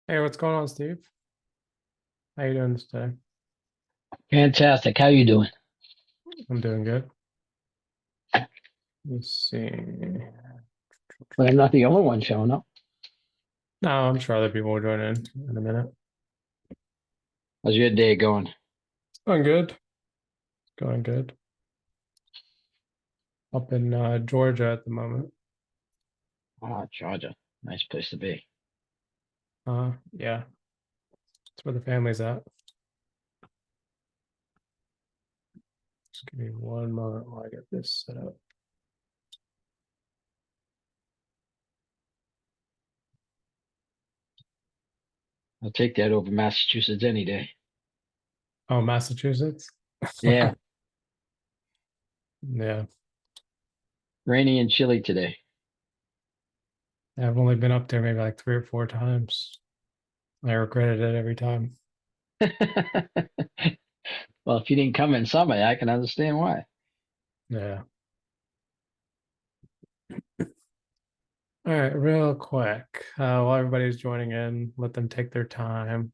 Hey, what's going on, Steve? How you doing today? Fantastic. How you doing? I'm doing good. Let's see. Well, I'm not the only one showing up. No, I'm sure other people will join in a minute. How's your day going? Going good. Going good. Up in Georgia at the moment. Ah, Georgia. Nice place to be. Yeah, that's where the family's at. Just give me one moment while I get this set up. I'll take that over Massachusetts any day. Oh, Massachusetts? Yeah, Yeah, rainy and chilly today. I've only been up there maybe like 3 or 4 times. I regretted it every time. Well, if you didn't come in summer, I can understand why. Yeah. All right, real quick. While everybody's joining in, let them take their time,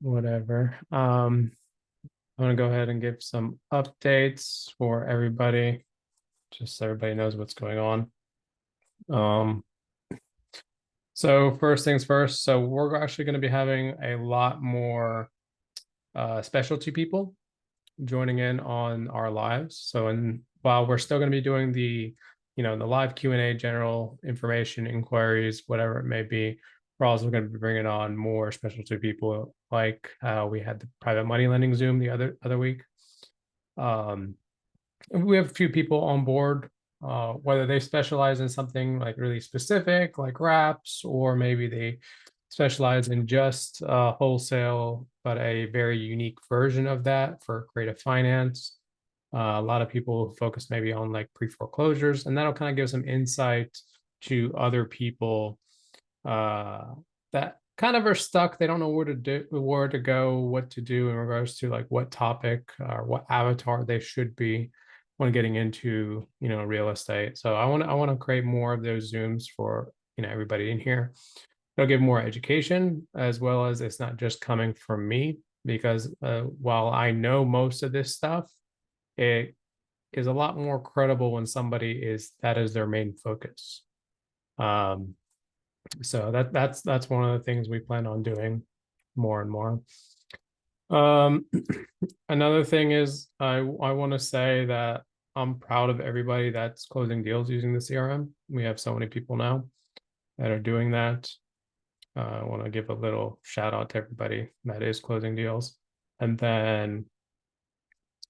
whatever. I'm gonna go ahead and give some updates for everybody, just so everybody knows what's going on. Um, so first things first, so we're actually going to be having a lot more specialty people joining in on our lives. So, and while we're still going to be doing the live Q&A, general information, inquiries, whatever it may be, we're also going to be bringing on more specialty people, like we had the private money lending Zoom the other week. Um, we have a few people on board, whether they specialize in something like really specific, like wraps, or maybe they specialize in just wholesale, but a very unique version of that for creative finance. A lot of people focus maybe on like pre-foreclosures, and that'll kind of give some insight to other people that kind of are stuck. They don't know where to go, what to do in regards to like what topic or what avatar they should be when getting into real estate. So I want to create more of those Zooms for everybody in here. It'll give more education, as well as it's not just coming from me, because while I know most of this stuff, it is a lot more credible when somebody is that is their main focus. Um, so that's one of the things we plan on doing more and more. Um, another thing is I want to say that I'm proud of everybody that's closing deals using the CRM. We have so many people now that are doing that. I want to give a little shout out to everybody that is closing deals. And then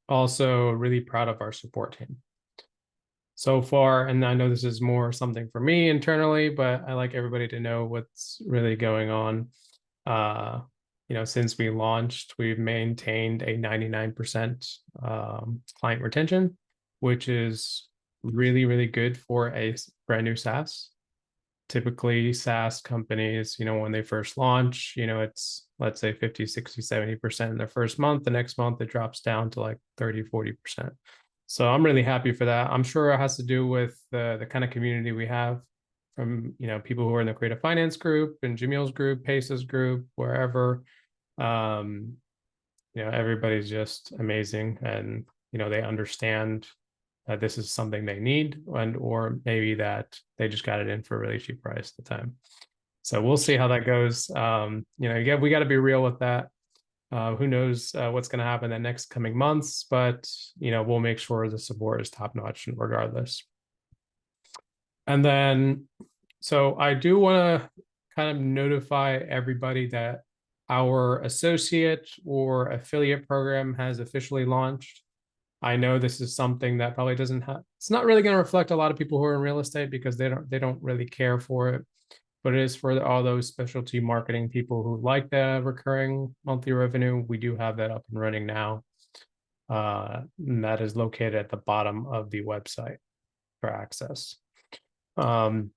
also really proud of our support team so far. And I know this is more something for me internally, but I like everybody to know what's really going on. Uh, since we launched, we've maintained a 99% client retention, which is really, really good for a brand new SaaS. Typically, SaaS companies, when they first launch, it's, let's say, 50, 60, 70% in their first month. The next month, it drops down to like 30, 40%. So I'm really happy for that. I'm sure it has to do with the kind of community we have from people who are in the creative finance group and Jamil's group, Pace's group, wherever. Um, everybody's just amazing, and they understand that this is something they need, and or maybe that they just got it in for a really cheap price at the time. So we'll see how that goes. We got to be real with that. Who knows what's going to happen in the next coming months, but we'll make sure the support is top notch regardless. And then, so I do want to kind of notify everybody that our associate or affiliate program has officially launched. I know this is something that probably doesn't have, it's not really going to reflect a lot of people who are in real estate because they don't really care for it, but it is for all those specialty marketing people who like the recurring monthly revenue. We do have that up and running now. And that is located at the bottom of the website for access. Um,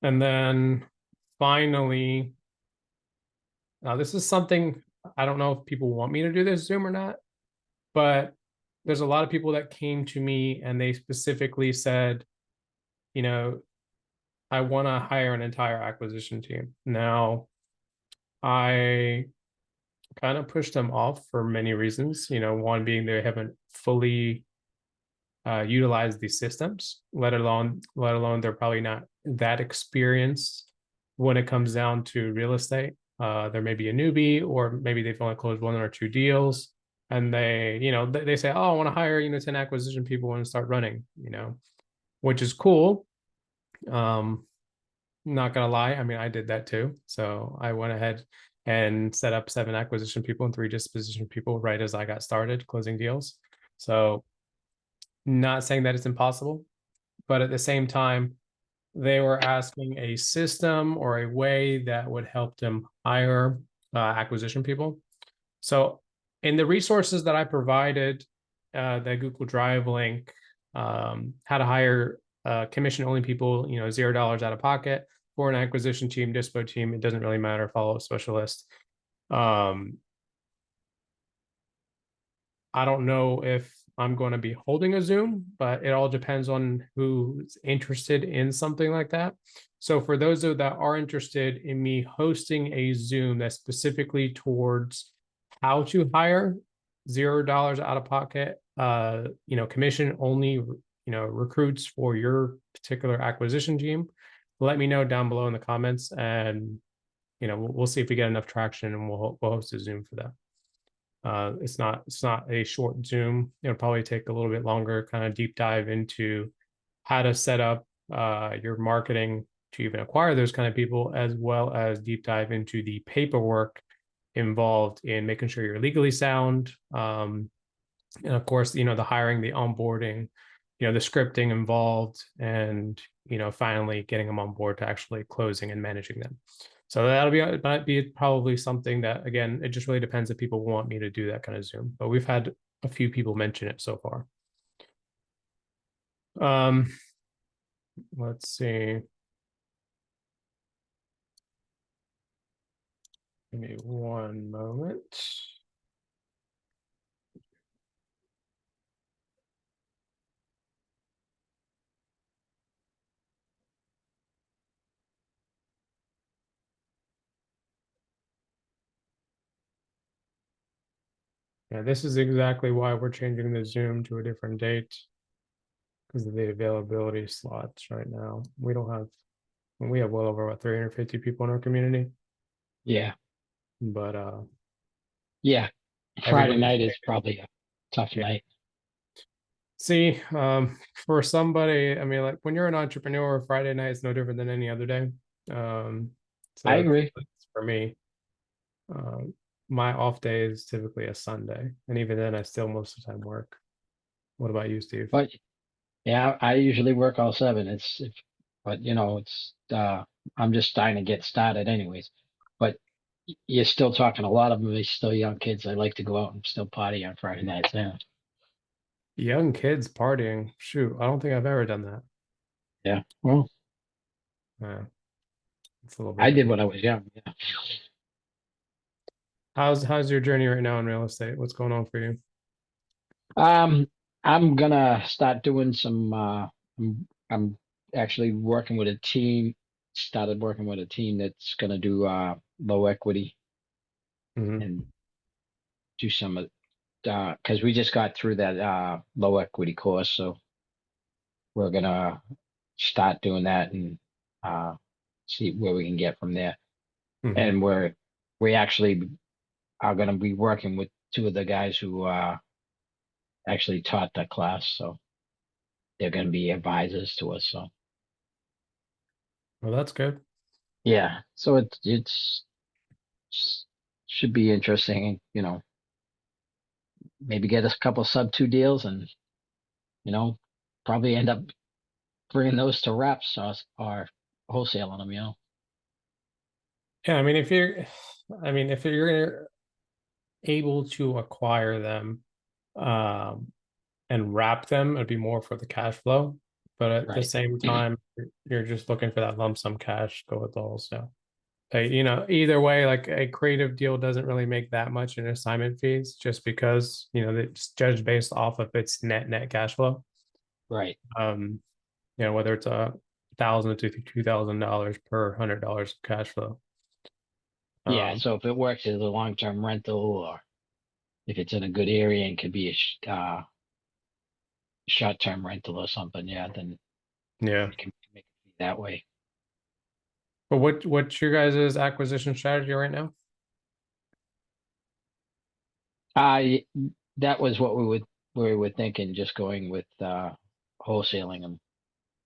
and then finally, now this is something I don't know if people want me to do this Zoom or not, but there's a lot of people that came to me and they specifically said, you know, I want to hire an entire acquisition team. Now, I kind of pushed them off for many reasons. One being they haven't fully utilized these systems, let alone they're probably not that experienced when it comes down to real estate. There may be a newbie, or maybe they've only closed one or two deals, and they say, "Oh, I want to hire 10 acquisition people and start running," which is cool. Um, Not gonna lie, I mean, I did that too. So I went ahead and set up 7 acquisition people and 3 disposition people right as I got started closing deals. So not saying that it's impossible, but at the same time, they were asking a system or a way that would help them hire acquisition people. So in the resources that I provided, the Google Drive link, how to hire commission only people, $0 out of pocket for an acquisition team, dispo team. It doesn't really matter. Follow up specialist. Um, I don't know if I'm going to be holding a Zoom, but it all depends on who's interested in something like that. So for those that are interested in me hosting a Zoom that's specifically towards how to hire $0 out of pocket, commission only, recruits for your particular acquisition team, let me know down below in the comments, and we'll see if we get enough traction, and we'll host a Zoom for that. It's not a short Zoom. It'll probably take a little bit longer, kind of deep dive into how to set up your marketing to even acquire those kind of people, as well as deep dive into the paperwork involved in making sure you're legally sound. And of course, the hiring, the onboarding, the scripting involved, and finally getting them on board to actually closing and managing them. So it might be probably something that, again, it just really depends if people want me to do that kind of Zoom. But we've had a few people mention it so far. Let's see. Give me one moment. Yeah, this is exactly why we're changing the Zoom to a different date, because of the availability slots right now. We have well over 350 people in our community, Yeah. but Yeah. Friday everybody, night is probably a tough yeah. night. See, for somebody, I mean, like when you're an entrepreneur, Friday night is no different than any other day. Um, I so agree. for me, um, my off day is typically a Sunday, and even then, I still most of the time work. What about you, Steve? But yeah, I usually work all 7. But it's I'm just starting to get started anyways. But you're still talking, a lot of them are still young kids. I like to go out and still party on Friday nights. Yeah. Young kids partying. Shoot, I don't think I've ever done that. Yeah. Well, Yeah, it's a little bit I did different. when I was young. Yeah. How's your journey right now in real estate? What's going on for you? Um, I'm gonna start doing some I'm actually working with a team, started working with a team that's gonna do low equity Hmm. and do some of because we just got through that low equity course, so we're gonna start doing that and uh see where we can get from there. Hmm. And we actually are gonna be working with 2 of the guys who actually taught the class, so they're gonna be advisors to us. So Well, that's good. yeah, so it's should be interesting, maybe get us a couple sub 2 deals and, you know, probably end up bringing those to reps or wholesaling them. Yeah, I mean, if you're able to acquire them, um, and wrap them, it'd be more for the cash flow. But at the Right. same time, you're just looking for that lump sum cash, go with the wholesale. Either way, like a creative deal doesn't really make that much in assignment fees, just because, it's judged based off of its net cash flow. Right. Um, whether it's a $1,000 to $2,000 per $100 of cash flow. Yeah, Um, so if it works as a long-term rental, or if it's in a good area and could be a short-term rental or something, yeah, then yeah. you can make it that way. But what's your guys' acquisition strategy right now? I That was what we were thinking, just going with wholesaling them.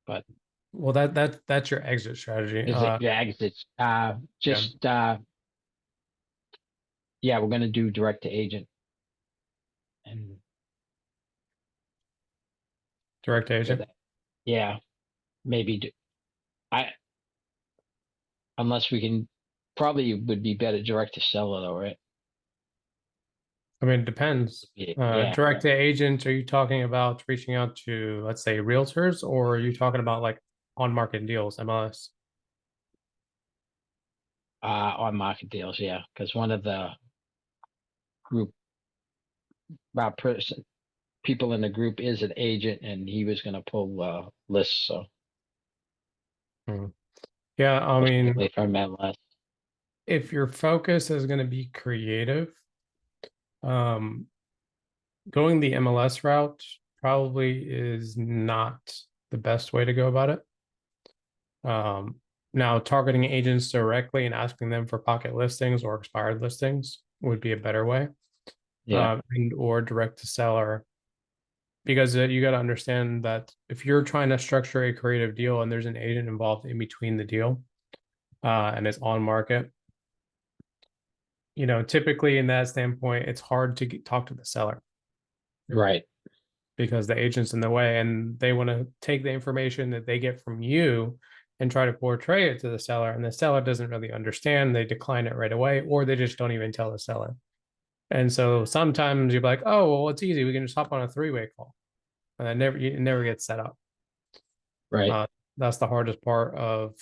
But Well, that's your exit strategy. is it, yeah, it's Yeah, just yeah, we're gonna do direct to agent, and direct with agent. that, yeah, maybe I unless we can, probably would be better direct to seller though, right? I mean, it depends. Yeah, yeah. Direct to agent, are you talking about reaching out to, let's say, realtors, or are you talking about like on market deals, MLS? On market deals, yeah, because one of the group person people in the group is an agent, and he was going to pull lists, so Hmm. Yeah, I most mean, likely from MLS. if your focus is going to be creative, um, going the MLS route probably is not the best way to go about it. Now, targeting agents directly and asking them for pocket listings or expired listings would be a better way, Yeah, and or direct to seller, because you got to understand that if you're trying to structure a creative deal and there's an agent involved in between the deal, and it's on market, typically in that standpoint, it's hard to talk to the seller right. because the agent's in the way and they want to take the information that they get from you and try to portray it to the seller. And the seller doesn't really understand. They decline it right away, or they just don't even tell the seller. And so sometimes you're like, oh, well, it's easy. We can just hop on a three-way call. And it never gets set up. Right. Uh, that's the hardest part of,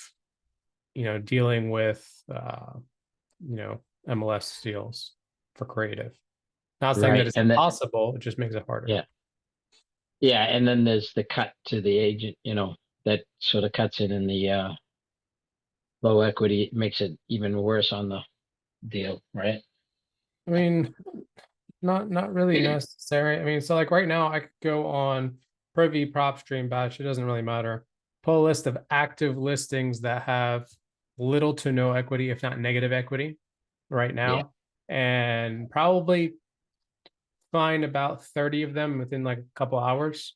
dealing with, MLS deals for creative. Not saying that Right. it's And then, impossible. It just makes it harder. yeah, yeah, and then there's the cut to the agent, that sort of cuts it in the low equity. It makes it even worse on the deal, right? I mean, not really necessary. I mean, so like right now I could go on Privy, PropStream, Batch, it doesn't really matter. Pull a list of active listings that have little to no equity, if not negative equity, right Yeah, now, and probably find about 30 of them within like a couple hours.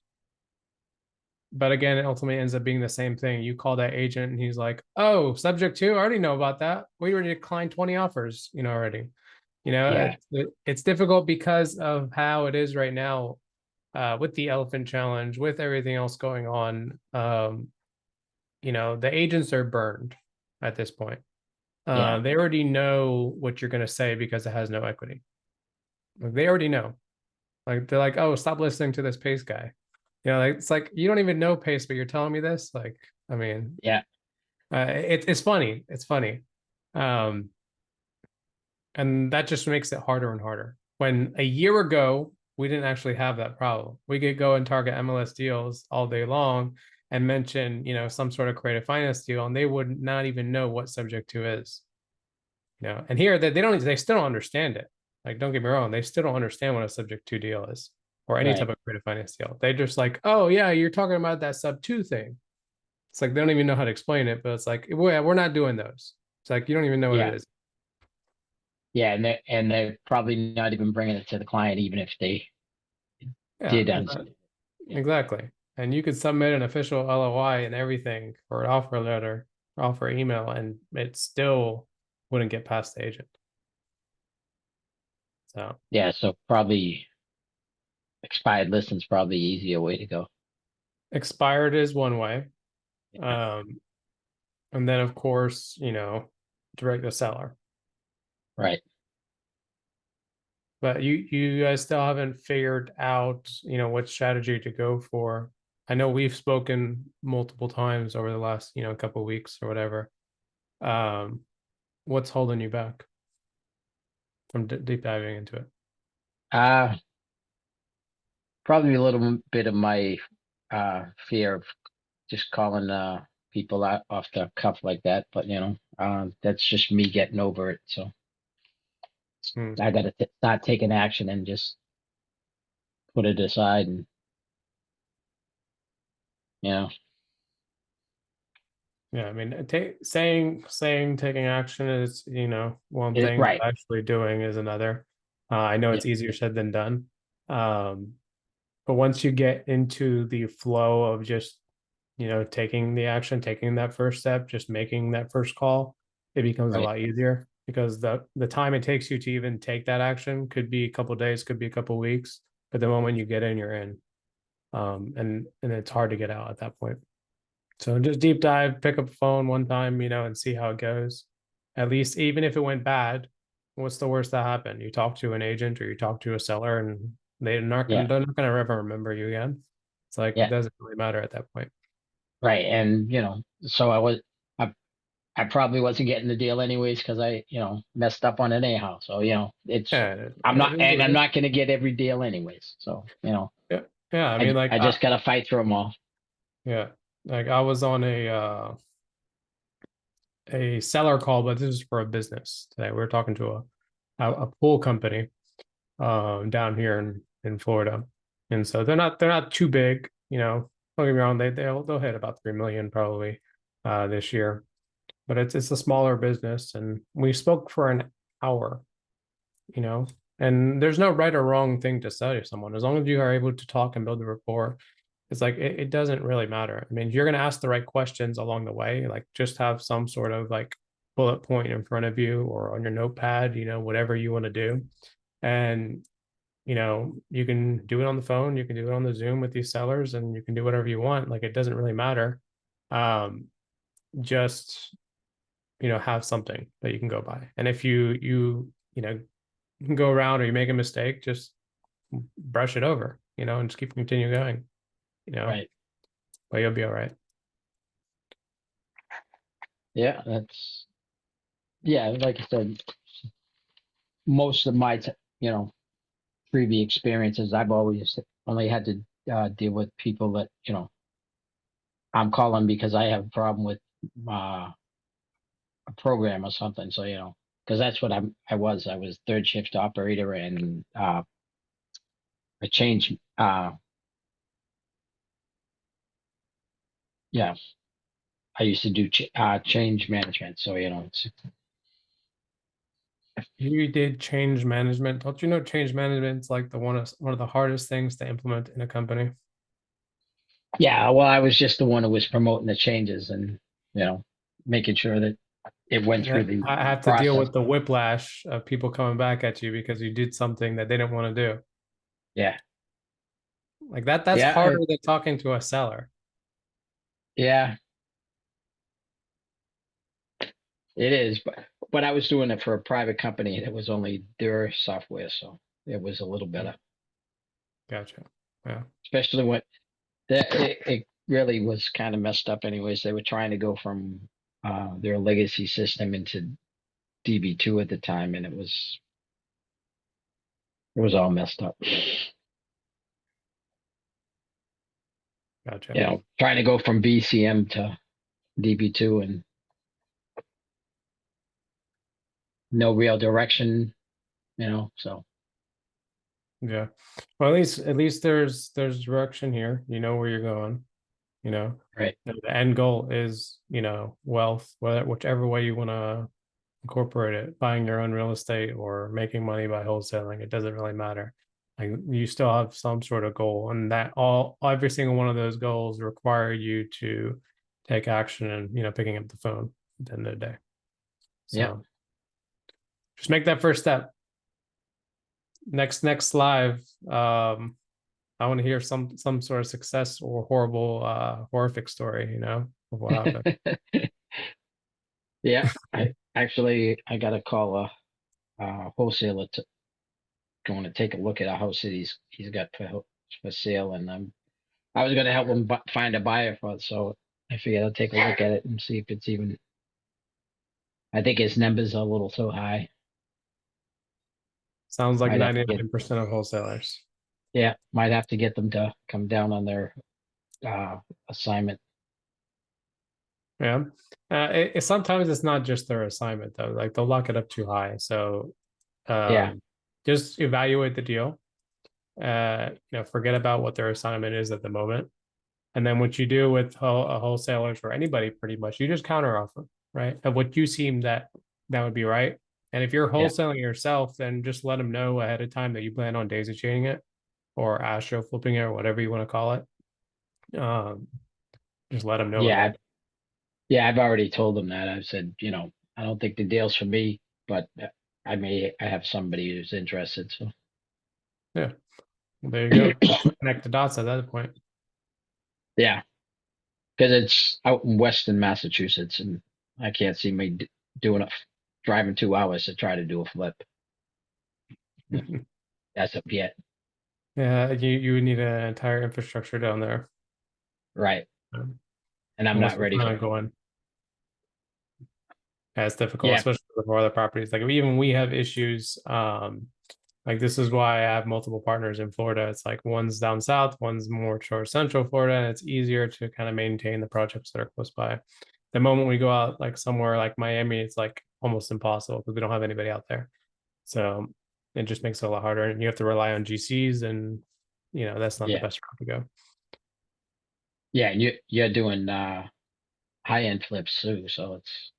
But again, it ultimately ends up being the same thing. You call that agent and he's like, oh, subject to, I already know about that. We already declined 20 offers, already. yeah, It's difficult because of how it is right now, with the elephant challenge, with everything else going on. The agents are burned at this point. yeah, They already know what you're going to say because it has no equity. Like, they already know. Like, they're like, oh, stop listening to this Pace guy. It's like you don't even know Pace, but you're telling me this. Like, I mean, yeah, it's funny. It's funny. Um, and that just makes it harder and harder. When a year ago, we didn't actually have that problem. We could go and target MLS deals all day long and mention, some sort of creative finance deal, and they would not even know what subject to is. And here they still don't understand it. Like, don't get me wrong, they still don't understand what a subject to deal is or any type right. of creative finance deal. They just like, oh yeah, you're talking about that sub two thing. It's like they don't even know how to explain it, but it's like, well, we're not doing those. It's like you don't even know what it Yeah, is. yeah, and they're probably not even bringing it to the client, even if they Yeah, did understand. Yeah, exactly. And you could submit an official LOI and everything for an offer letter, offer email, and it still wouldn't get past the agent. So yeah. So probably expired listings probably easier way to go. expired is one way. Yeah, Um, and then of course, direct the seller. right. But you guys still haven't figured out, what strategy to go for. I know we've spoken multiple times over the last, couple of weeks or whatever. Um, what's holding you back from deep diving into it? Uh Probably a little bit of my fear of just calling people out off the cuff like that, but that's just me getting over it. So Hmm. I got to start taking action and just put it aside, and you know, Yeah, I mean, saying taking action is, one thing, right. but actually doing is another. I know Yeah, it's easier said than done. Um, but once you get into the flow of just, taking the action, taking that first step, just making that first call, it becomes a right. lot easier because the time it takes you to even take that action could be a couple of days, could be a couple of weeks, but the moment you get in, you're in. And it's hard to get out at that point. So just deep dive, pick up the phone one time, and see how it goes. At least, even if it went bad, what's the worst that happened? You talk to an agent or you talk to a seller, and Yeah, they're not gonna ever remember you again. It's like it yeah, doesn't really matter at that point. right. And so I, I probably wasn't getting the deal anyways because I, messed up on it anyhow. So Yeah, it is I'm what it is. not going to get every deal anyways. So Yeah, yeah. I mean, like, I just got to fight through them all. yeah, like I was on a seller call, but this is for a business today. We are talking to a pool company down here in Florida, and so they're not too big. Don't get me wrong, they'll hit about 3 million probably this year, but it's a smaller business, and we spoke for an hour. You know, and there's no right or wrong thing to say to someone as long as you are able to talk and build a rapport. It's like it doesn't really matter. I mean, you're going to ask the right questions along the way. Like just have some sort of like bullet point in front of you or on your notepad. Whatever you want to do, and you can do it on the phone, you can do it on the Zoom with these sellers, and you can do whatever you want. Like it doesn't really matter. Um, just have something that you can go by. And if you can go around or you make a mistake, just brush it over, and just continue going, you know, Right. but you'll be all right. Yeah. Yeah. Like I said, most of my, previous experiences, I've always only had to deal with people that, I'm calling because I have a problem with uh, a program or something. So, because that's what I was third shift operator, and I changed, yeah, I used to do change management. So, You did change management. Don't you know change management's like one of the hardest things to implement in a company? yeah, well, I was just the one who was promoting the changes and, you know, making sure that it went through Yeah, the I have to deal process. with the whiplash of people coming back at you because you did something that they didn't want to do. Yeah. Like that's Yeah. harder than talking to a seller. Yeah, it is. But I was doing it for a private company and it was only their software. So it was a little Mm, better, gotcha. Yeah. especially when it really was kind of messed up anyways. They were trying to go from their legacy system into DB2 at the time, and it was all messed up. Gotcha. Trying to go from BCM to DB2 and no real direction, so Yeah. Well, at least there's direction here. You know where you're going, you know. right. And the end goal is, wealth, whichever way you want to incorporate it, buying your own real estate or making money by wholesaling, it doesn't really matter. Like you still have some sort of goal, and that every single one of those goals require you to take action and, picking up the phone at the end of the day. Yeah. So just make that first step. Next live. I want to hear some sort of success or horrible horrific story, of what happened. Yeah. I got to call a wholesaler to going to take a look at a house that he's got for sale, and I was going to help him find a buyer for it. So I figured I'll take a look at it and see if it's even. I think his numbers are a little too high. Sounds like Might have to get 99% of wholesalers. Yeah, might have to get them to come down on their uh assignment. Yeah. Sometimes it's not just their assignment though. Like they'll lock it up too high. So Yeah, just evaluate the deal. Forget about what their assignment is at the moment. And then what you do with wholesalers or anybody pretty much, you just counter offer, right? Of what you seem that would be right. And if you're yeah, wholesaling yourself, then just let them know ahead of time that you plan on daisy chaining it or astro flipping it or whatever you want to call it. Just let them know in yeah, advance. yeah. I've already told them that. I've said, I don't think the deal's for me, but I have somebody who's interested. So Yeah, well, there you go. Just connect the dots at that point. yeah, because it's out in Western Massachusetts, and I can't see me doing driving 2 hours to try to do a flip. That's up yet, Yeah, you would need an entire infrastructure down there. right? Um, And I'm Unless not you ready plan for. on going. Yeah, it's difficult, Yeah, especially for other properties. Like even we have issues. Like this is why I have multiple partners in Florida. It's like one's down south, one's more towards central Florida, and it's easier to kind of maintain the projects that are close by. The moment we go out like somewhere like Miami, it's like almost impossible because we don't have anybody out there. So it just makes it a lot harder. And you have to rely on GCs and that's not the yeah, best route to go. yeah. And you're doing high end flips too, so it's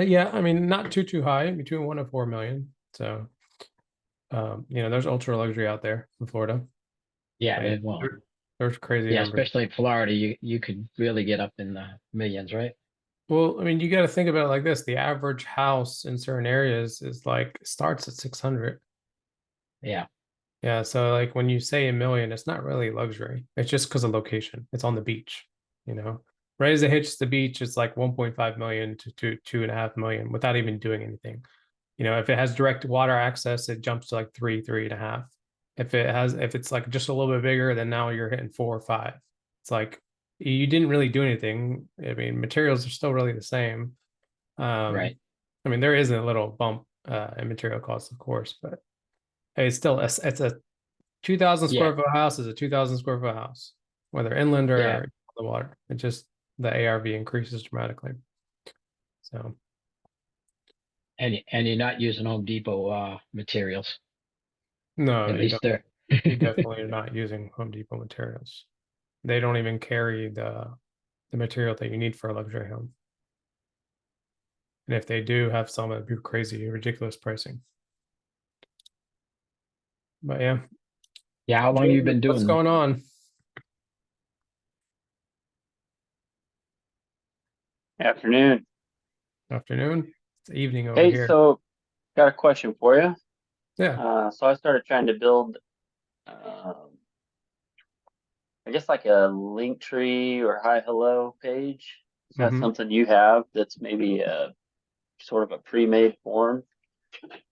Yeah, I mean not too high, between 1 and 4 million. So there's ultra luxury out there in Florida. yeah. But yeah, Well, there's crazy yeah, numbers. especially in Florida, you could really get up in the millions, right? Well, I mean, you got to think about it like this. The average house in certain areas is like starts at 600. Yeah, Yeah, so like when you say a million, it's not really luxury. It's just because of location. It's on the beach, you know. Right as it hits the beach, it's like 1.5 million to 2.5 million without even doing anything. If it has direct water access, it jumps to like 3.5. If it's like just a little bit bigger, then now you're hitting 4 or 5. It's like you didn't really do anything. I mean, materials are still really the same. right. I mean, there is a little bump in material costs, of course, but it's a 2,000 Yeah, square foot house is a 2,000 square foot house, whether inland yeah. or on the water. It just the ARV increases dramatically. So And you're not using Home Depot materials. no, At you least don't. they're You definitely are not using Home Depot materials. They don't even carry the material that you need for a luxury home. And if they do have some, it'd be crazy, ridiculous pricing. But yeah, Yeah, how long you James, been what's doing? going on? Afternoon. Afternoon. It's evening over Hey, here. so got a question for you. Yeah. So I started trying to build, um, I guess like a link tree or hi hello page. Is that Hmm. something you have that's maybe a sort of a pre-made form?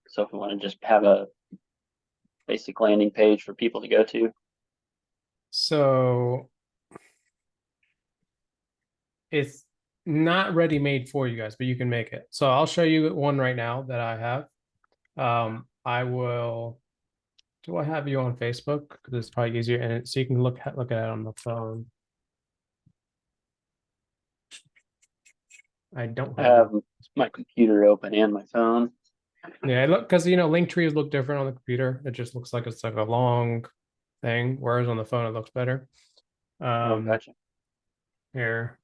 So if we want to just have a basic landing page for people to go to. So it's not ready made for you guys, but you can make it. So I'll show you one right now that I have. I will. Do I have you on Facebook? Because it's probably easier, and so you can look at it on the phone. I don't I have you. have my computer open and my phone. Yeah, look, because link trees look different on the computer. It just looks like it's like a long thing, whereas on the phone it looks better. Oh, Um, gotcha. Here,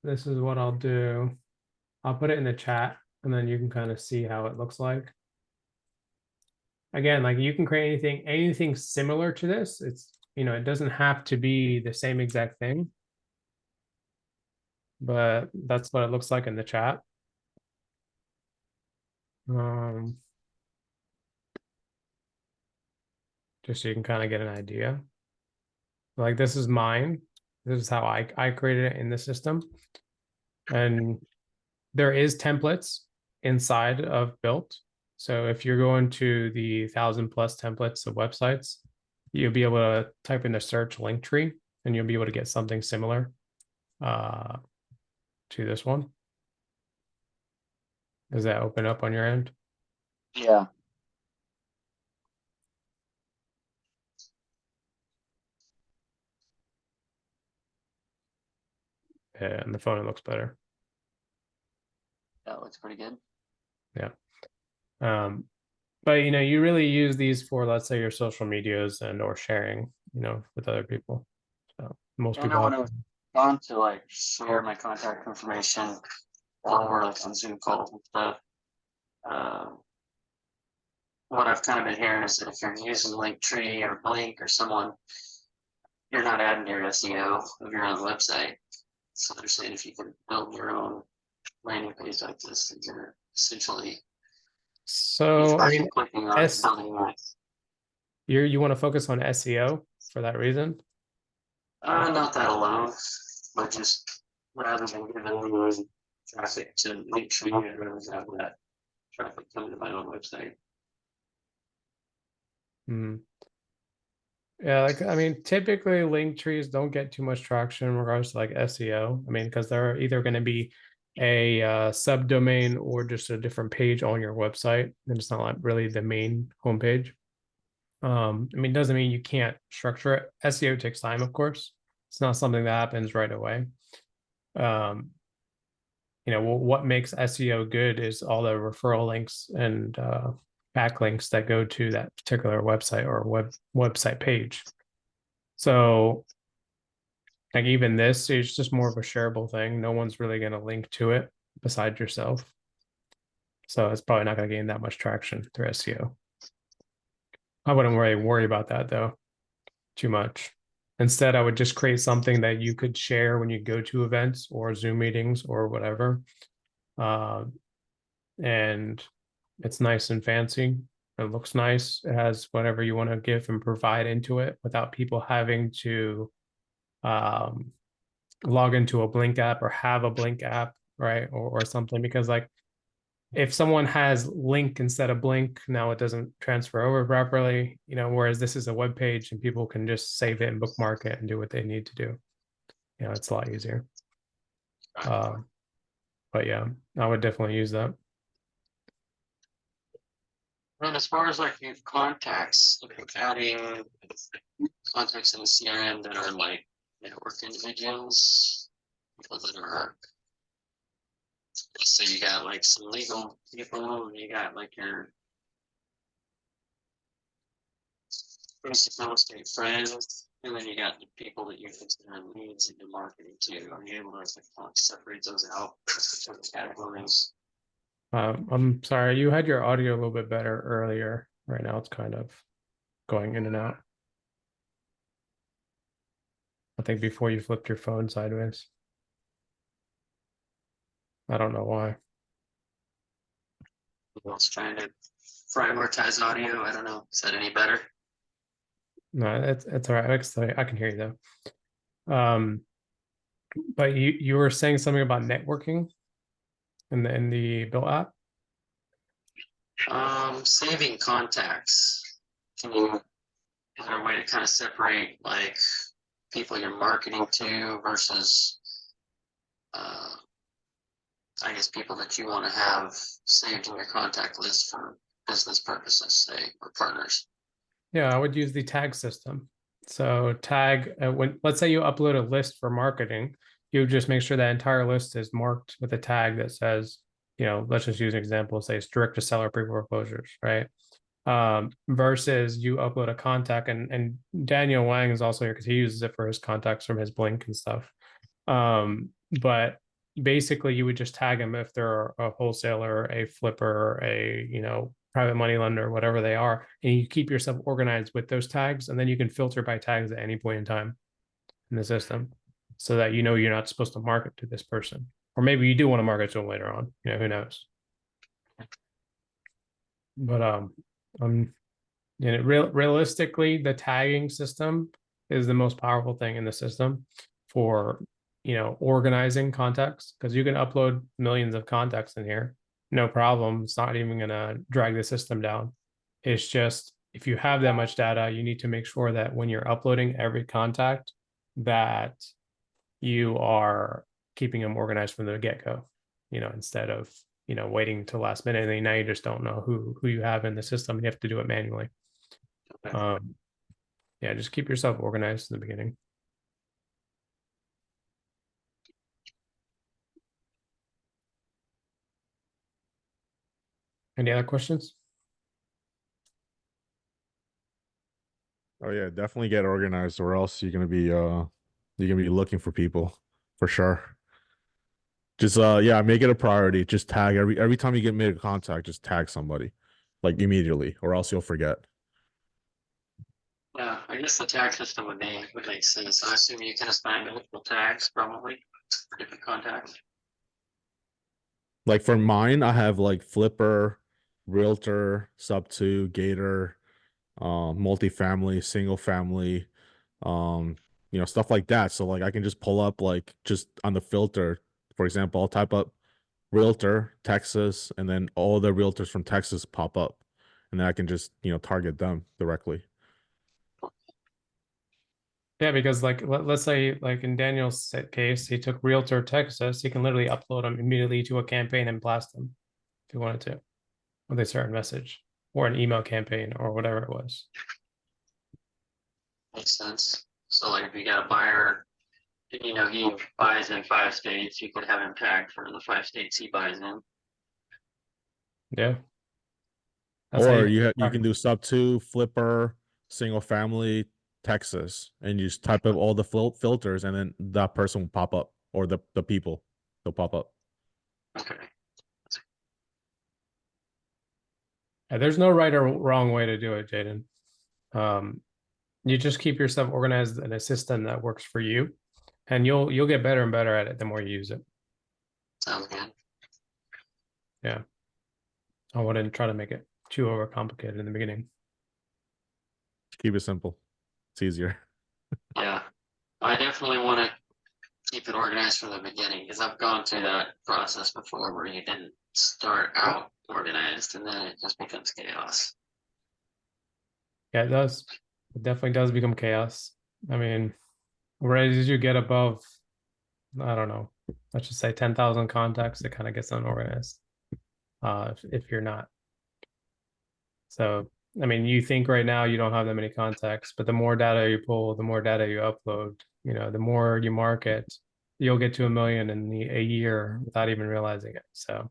this is what I'll do. I'll put it in the chat, and then you can kind of see how it looks like. Again, like you can create anything similar to this. It doesn't have to be the same exact thing, but that's what it looks like in the chat. Um, just so you can kind of get an idea. Like this is mine. This is how I created it in the system. And there is templates inside of BILT. So if you're going to the 1,000+ templates of websites, you'll be able to type in the search link tree and you'll be able to get something similar uh, to this one. Does that open up on your end? Yeah. and the phone it looks better. That looks pretty good. Yeah. But you really use these for, let's say, your social medias and or sharing, with other people. So most I know people when have. I was on to like share my contact information while we're like on Zoom calls and stuff. What I've kind of been hearing is that if you're using Linktree or Blink or someone, you're not adding your SEO of your own website. So they're saying if you can build your own landing page like this, then you're essentially So I mean, clicking on it, building that. you want to focus on SEO for that reason? Not that alone, but just rather than giving anyone traffic to Linktree, I'd rather have that traffic come to my own website. Hmm. Yeah, like I mean, typically link trees don't get too much traction in regards to like SEO. I mean, because they're either going to be a subdomain or just a different page on your website, and it's not like really the main homepage. I mean, doesn't mean you can't structure it. SEO takes time, of course. It's not something that happens right away. Um, what makes SEO good is all the referral links and backlinks that go to that particular website or website page. So like even this is just more of a shareable thing. No one's really going to link to it besides yourself. So it's probably not going to gain that much traction through SEO. I wouldn't really worry about that though, too much. Instead, I would just create something that you could share when you go to events or Zoom meetings or whatever. And it's nice and fancy. It looks nice. It has whatever you want to give and provide into it without people having to log into a Blink app or have a Blink app, right? Or something. Because like if someone has Link instead of Blink, now it doesn't transfer over properly, whereas this is a web page and people can just save it and bookmark it and do what they need to do. It's a lot easier. But yeah, I would definitely use that. And as far as like your contacts, like adding contacts in the CRM that are like network individuals, people that are, let's say you got like some legal people, and you got like your basic real estate friends, and then you got the people that you consider leads in your marketing too. Are you able to like separate those out into categories? I'm sorry, you had your audio a little bit better earlier. Right now it's kind of going in and out. I think before you flipped your phone sideways. I don't know why. I was trying to prioritize audio. I don't know. Is that any better? No, it's all right. I can hear you though. But you were saying something about networking in the BILT app. Saving contacts. Is there a way to kind of separate like people you're marketing to versus, I guess, people that you want to have saved in your contact list for business purposes, say, or partners? Yeah, I would use the tag system. So tag when let's say you upload a list for marketing, you just make sure that entire list is marked with a tag that says, let's just use an example, say it's direct to seller pre-foreclosures, right? Versus you upload a contact and Daniel Wang is also here because he uses it for his contacts from his Blink and stuff. But basically you would just tag them if they're a wholesaler, a flipper, a private money lender, whatever they are, and you keep yourself organized with those tags, and then you can filter by tags at any point in time in the system, so that you're not supposed to market to this person, or maybe you do want to market to them later on. Who knows? But realistically, the tagging system is the most powerful thing in the system for organizing contacts, because you can upload millions of contacts in here, no problem. It's not even going to drag the system down. It's just if you have that much data, you need to make sure that when you're uploading every contact, that you are keeping them organized from the get-go, instead of waiting till last minute, and then now you just don't know who you have in the system. You have to do it manually. Yeah, just keep yourself organized in the beginning. Any other questions? Oh yeah, definitely get organized, or else you're gonna be looking for people for sure. Just yeah, make it a priority. Just tag every time you get made a contact, just tag somebody, like immediately, or else you'll forget. Yeah, I guess the tag system would make sense. I assume you can assign multiple tags probably for different contacts. Like for mine, I have like Flipper, Realtor, Sub two, Gator, multifamily, single family, stuff like that. So like I can just pull up like just on the filter. For example, I'll type up Realtor, Texas, and then all the realtors from Texas pop up. And then I can just, target them directly. Yeah, because like let's say like in Daniel's case, he took Realtor Texas. He can literally upload them immediately to a campaign and blast them if he wanted to with a certain message or an email campaign or whatever it was. Makes sense. So like if you got a buyer, he buys in 5 states, you could have him tagged for the 5 states he buys in. Yeah. That's how Or you you can do Sub two, Flipper, single family, Texas, and you just type up all the filters, and then that person will pop up, or the people, they'll pop up. Okay. there's no right or wrong way to do it, Jaden. You just keep yourself organized in a system that works for you, and you'll get better and better at it the more you use it. Sounds good. Yeah. I wouldn't try to make it too overcomplicated in the beginning. Keep it simple. It's easier. Yeah. I definitely want to keep it organized from the beginning because I've gone through that process before where you didn't start out organized and then it just becomes chaos. Yeah, it does. It definitely does become chaos. I mean, right as you get above, I don't know, let's just say 10,000 contacts, it kind of gets unorganized. If you're not. So, I mean, you think right now you don't have that many contacts, but the more data you pull, the more data you upload, the more you market, you'll get to 1 million in a year without even realizing it. So,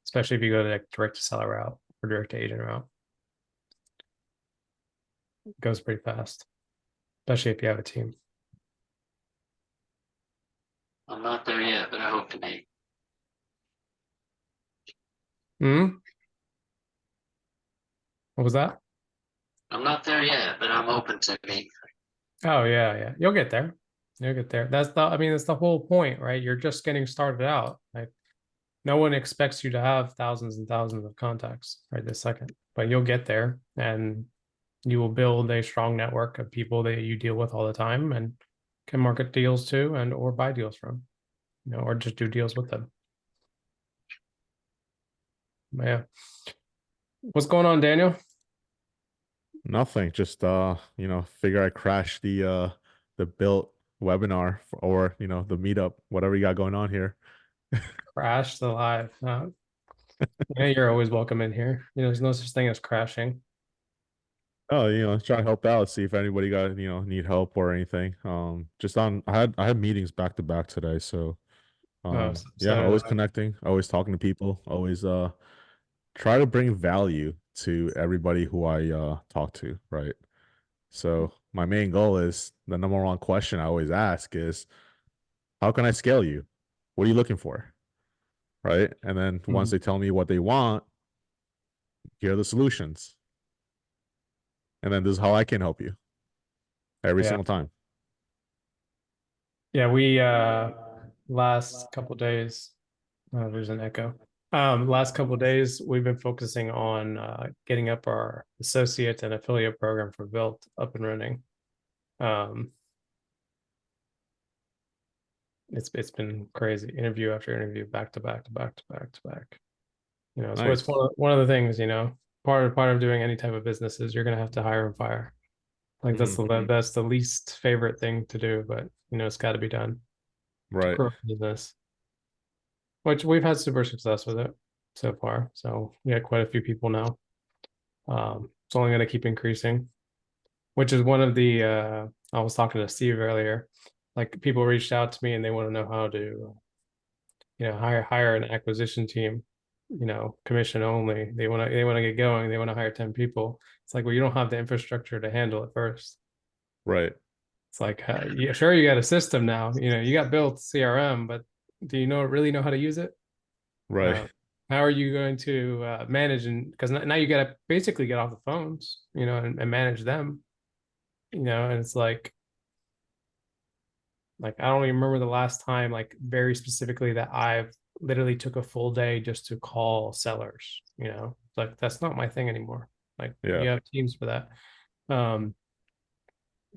especially if you go to like direct to seller route or direct to agent route, it goes pretty fast, especially if you have a team. I'm not there yet, but I hope to be. Hmm. What was that? I'm not there yet, but I'm open to be. Oh yeah, yeah. You'll get there. You'll get there. I mean, that's the whole point, right? You're just getting started out. Like no one expects you to have thousands and thousands of contacts right this second, but you'll get there and you will build a strong network of people that you deal with all the time and can market deals to and or buy deals from, or just do deals with them. But yeah. What's going on, Daniel? Nothing. Just figure I crashed the built webinar or the meetup, whatever you got going on here. Crash the live. Yeah, you're always welcome in here. There's no such thing as crashing. Oh, try to help out, see if anybody got, need help or anything. Just I had meetings back to back today, so Oh, yeah, so did always I. connecting, always talking to people, always try to bring value to everybody who I talk to, right? So my main goal is the number one question I always ask is, how can I scale you? What are you looking for? Right? And then once Mhm. they tell me what they want, here are the solutions. And then this is how I can help you every Yeah. single time. Yeah, we last couple days, there's an echo. Last couple days we've been focusing on getting up our associate and affiliate program for BILT up and running. Um, it's been crazy, interview after interview, back to back to back to back to back. So it's Nice. one of the things, part of doing any type of business is you're gonna have to hire and fire. Like Hmm. that's the least favorite thing to do, but it's got to be done to Right. grow a business, which we've had super success with it so far. So we got quite a few people now. It's only going to keep increasing, which is one of the I was talking to Steve earlier. Like people reached out to me and they want to know how to hire an acquisition team. commission only. They want to get going. They want to hire 10 people. It's like, well, you don't have the infrastructure to handle it first. Right. It's like, yeah, sure, you got a system now. You got BILT CRM, but do you really know how to use it? Right. How are you going to manage? And because now you got to basically get off the phones, and manage them, and it's like I don't even remember the last time, like very specifically, that I've literally took a full day just to call sellers. Like that's not my thing anymore. Like Yeah. you have teams for that,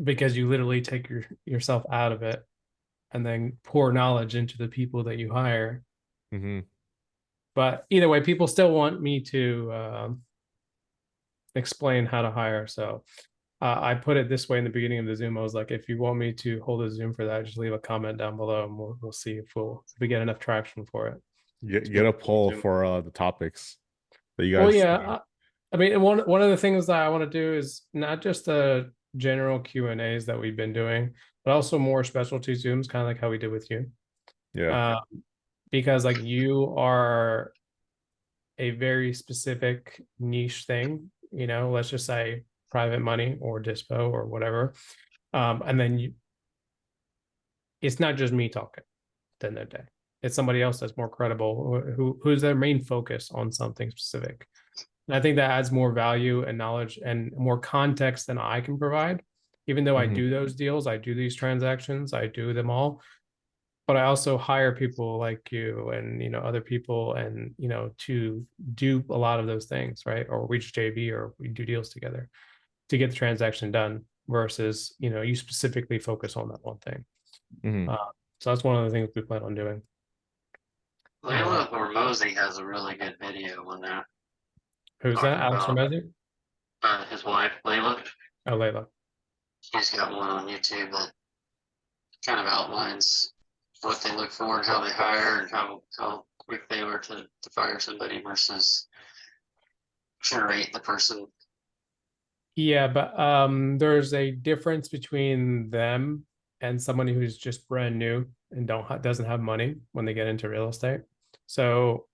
because you literally take yourself out of it and then pour knowledge into the people that you hire. Mm-hmm. But either way, people still want me to explain how to hire. So I put it this way in the beginning of the Zoom. I was like, if you want me to hold a Zoom for that, just leave a comment down below, and we'll see if we get enough traction for it. Get a poll for the topics that you Well, guys. yeah. I mean, one of the things that I want to do is not just the general Q&As that we've been doing, but also more specialty Zooms, kind of like how we did with you. Yeah. Because like you are a very specific niche thing, let's just say private money or dispo or whatever. And then it's not just me talking at the end of the day. It's somebody else that's more credible, who's their main focus on something specific. And I think that adds more value and knowledge and more context than I can provide. Even though I Mhm. do those deals, I do these transactions, I do them all, but I also hire people like you and other people, and to do a lot of those things, right? Or we just JV or we do deals together to get the transaction done, versus you specifically focus on that one thing. Mhm. So that's one of the things we plan on doing. Layla Hormozy has a really good video on that, Who's that? talking Alex about Ramezi? his wife, Layla. Oh, Layla. He's got one on YouTube that kind of outlines what they look for and how they hire and how quick they are to fire somebody versus generate the person. Yeah, but there's a difference between them and somebody who's just brand new and doesn't have money when they get into real estate. So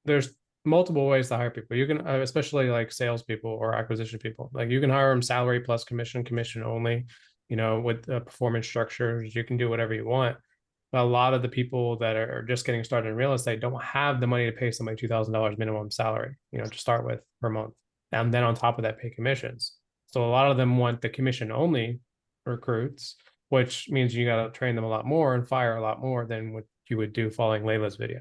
there's multiple ways to hire people. You can, especially like salespeople or acquisition people, like you can hire them salary plus commission, commission only, with performance structures. You can do whatever you want. But a lot of the people that are just getting started in real estate don't have the money to pay somebody $2,000 minimum salary, to start with per month. And then on top of that, pay commissions. So a lot of them want the commission only recruits, which means you got to train them a lot more and fire a lot more than what you would do following Layla's video.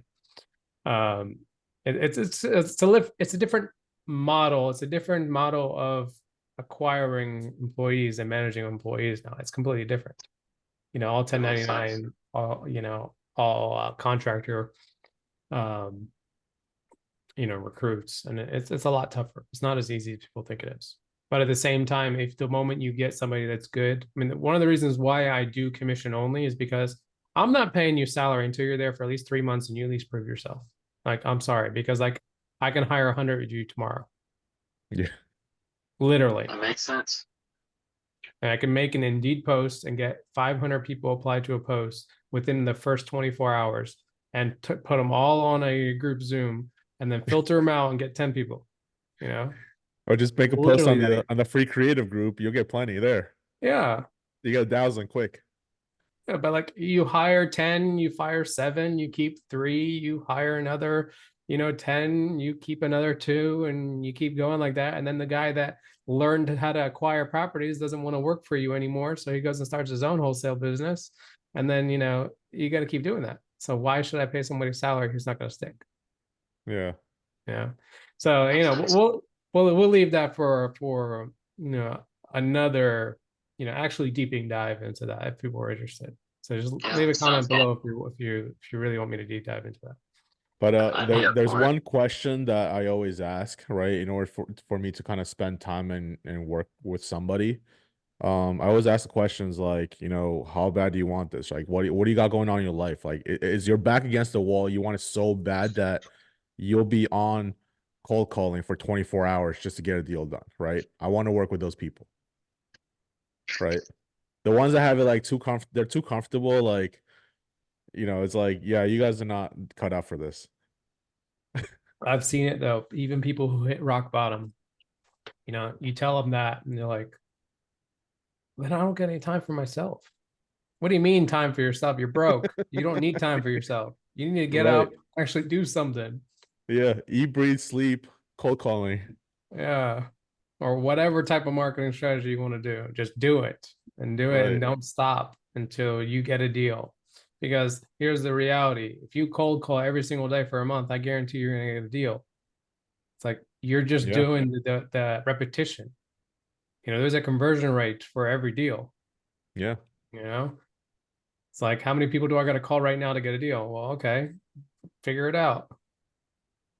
Um, it's a different model. It's a different model of acquiring employees and managing employees now. It's completely different. All 1099, all contractor, um, recruits, and it's a lot tougher. It's not as easy as people think it is. But at the same time, if the moment you get somebody that's good, I mean, one of the reasons why I do commission only is because I'm not paying you salary until you're there for at least 3 months and you at least prove yourself. Like, I'm sorry, because like I can hire 100 of you tomorrow, Yeah. literally. That makes sense. And I can make an Indeed post and get 500 people apply to a post within the first 24 hours and put them all on a group Zoom and then filter them out and get 10 people, Or just make a post literally on that easy. the free creative group. You'll get plenty there. Yeah. You get 1,000 quick. Yeah, but like you hire 10, you fire 7, you keep 3, you hire another, 10, you keep another 2, and you keep going like that. And then the guy that learned how to acquire properties doesn't want to work for you anymore. So he goes and starts his own wholesale business. And then, you got to keep doing that. So why should I pay somebody salary who's not going to stick? Yeah. Yeah. So, Makes sense. we'll leave that for another, actually deeping dive into that if people are interested. So just Yeah, leave a sounds comment good. below if you really want me to deep dive into that. But I'd be up there's for it. one question that I always ask, right? In order for me to kind of spend time and work with somebody. I always ask the questions like, how bad do you want this? Like, what do you got going on in your life? Like, is your back against the wall? You want it so bad that you'll be on cold calling for 24 hours just to get a deal done, right? I want to work with those people, right? The ones that have it like they're too comfortable. Like, it's like, yeah, you guys are not cut out for this. I've seen it though. Even people who hit rock bottom, you tell them that, and they're like, "Then I don't get any time for myself." What do you mean time for yourself? You're broke. You don't need time for yourself. You need to get Right. out, actually do something. Yeah. Eat, breathe, sleep, cold calling. Yeah. Or whatever type of marketing strategy you want to do. Just do it and do it and Right. don't stop until you get a deal. Because here's the reality. If you cold call every single day for a month, I guarantee you're gonna get a deal. It's like you're just Yeah. doing the repetition. There's a conversion rate for every deal. Yeah. You know, it's like, how many people do I got to call right now to get a deal? Well, okay, figure it out.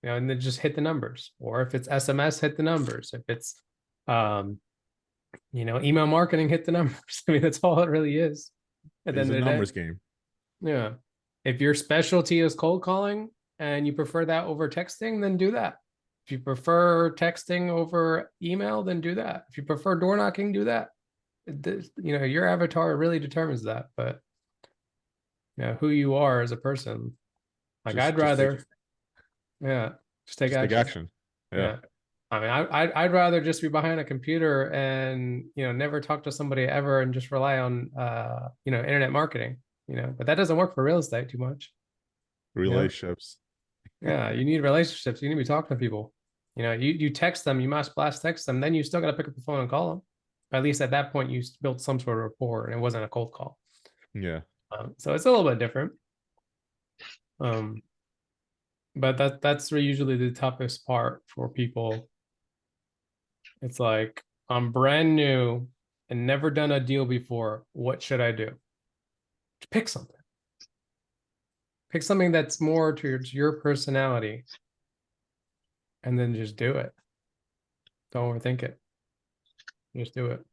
And then just hit the numbers. Or if it's SMS, hit the numbers. If it's email marketing, hit the numbers. I mean, that's all it really is at the It's end a of the day. numbers game. Yeah. If your specialty is cold calling and you prefer that over texting, then do that. If you prefer texting over email, then do that. If you prefer door knocking, do that. Your avatar really determines that, but who you are as a person. Like, I'd Just take rather, yeah, just take just take action. action. Yeah. Yeah. I mean, I'd rather just be behind a computer and, never talk to somebody ever and just rely on, internet marketing, but that doesn't work for real estate too much. Relationships. Yeah. You need relationships. You need to be talking to people. You text them, you must blast text them, then you still got to pick up the phone and call them. At least at that point, you built some sort of rapport and it wasn't a cold call. Yeah. So it's a little bit different. But that's usually the toughest part for people. It's like, I'm brand new and never done a deal before. What should I do? Pick something. Pick something that's more towards your personality, and then just do it. Don't overthink it. Just do it.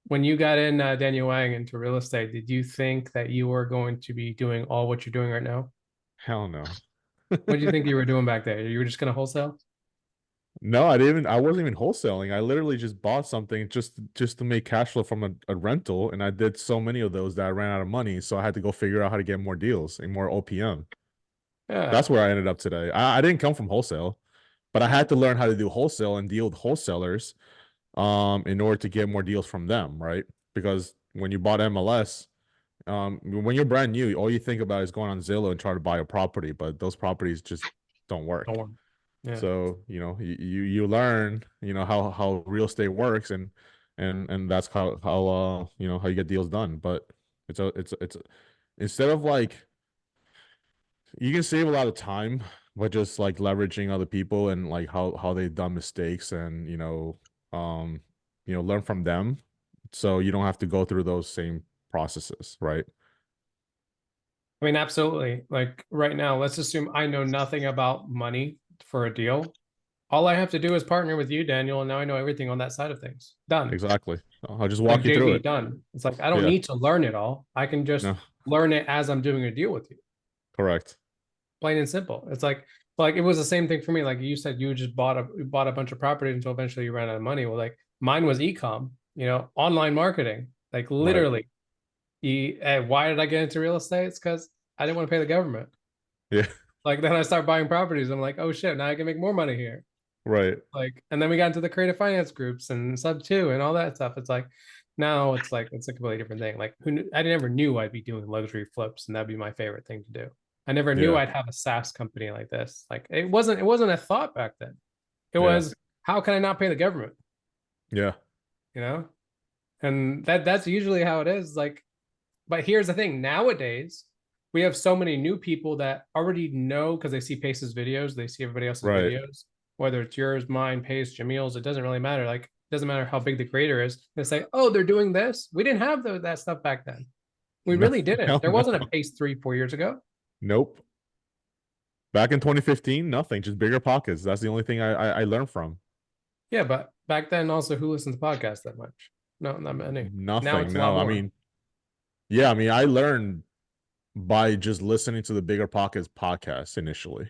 When you got in, Daniel Wang, into real estate, did you think that you were going to be doing all what you're doing right now? Hell no. What did you think you were doing back there? You were just going to wholesale? No, I wasn't even wholesaling. I literally just bought something just to make cash flow from a rental. And I did so many of those that I ran out of money. So I had to go figure out how to get more deals and more OPM. Yeah. That's where I ended up today. I didn't come from wholesale, but I had to learn how to do wholesale and deal with wholesalers in order to get more deals from them, right? Because when you bought MLS, when you're brand new, all you think about is going on Zillow and trying to buy a property, but those properties just don't work. Yeah. So, you learn, how real estate works and that's how how you get deals done. But it's instead of like, you can save a lot of time by just like leveraging other people and like how they've done mistakes and um learn from them so you don't have to go through those same processes, right? I mean, absolutely. Like right now, let's assume I know nothing about money for a deal. All I have to do is partner with you, Daniel, and now I know everything on that side of things. Done. Exactly. I'll just Like walk you through JB, it. done. It's like, I don't Yeah. need to learn it all. I can just No. learn it as I'm doing a deal with you. Correct. Plain and simple. It's like it was the same thing for me. Like you said, you just bought a bunch of property until eventually you ran out of money. Well, like mine was ecom, online marketing. Like Right. literally. Why did I get into real estate? It's because I didn't want to pay the government. Yeah. Like then I start buying properties. I'm like, oh shit, now I can make more money here. Right. Like, and then we got into the creative finance groups and sub two and all that stuff. It's like now it's a completely different thing. Like I never knew I'd be doing luxury flips and that'd be my favorite thing to do. I never knew Yeah. I'd have a SaaS company like this. Like it wasn't a thought back then. It Yeah. was, how can I not pay the government? Yeah. You know? And that's usually how it is. Like, but here's the thing, nowadays we have so many new people that already know because they see Pace's videos, they see everybody else's Right. videos, whether it's yours, mine, Pace, Jamil's, it doesn't really matter. Like, it doesn't matter how big the creator is. They say, oh, they're doing this. We didn't have that stuff back then. We No, really didn't. hell There wasn't a no. Pace 3-4 years ago. Nope. Back in 2015, nothing, just bigger pockets. That's the only thing I learned from. Yeah, but back then also, who listened to podcasts that much? No, not many. Now Nothing. it's a lot No, I more. mean, yeah, I mean, I learned by just listening to the Bigger Pockets podcast initially.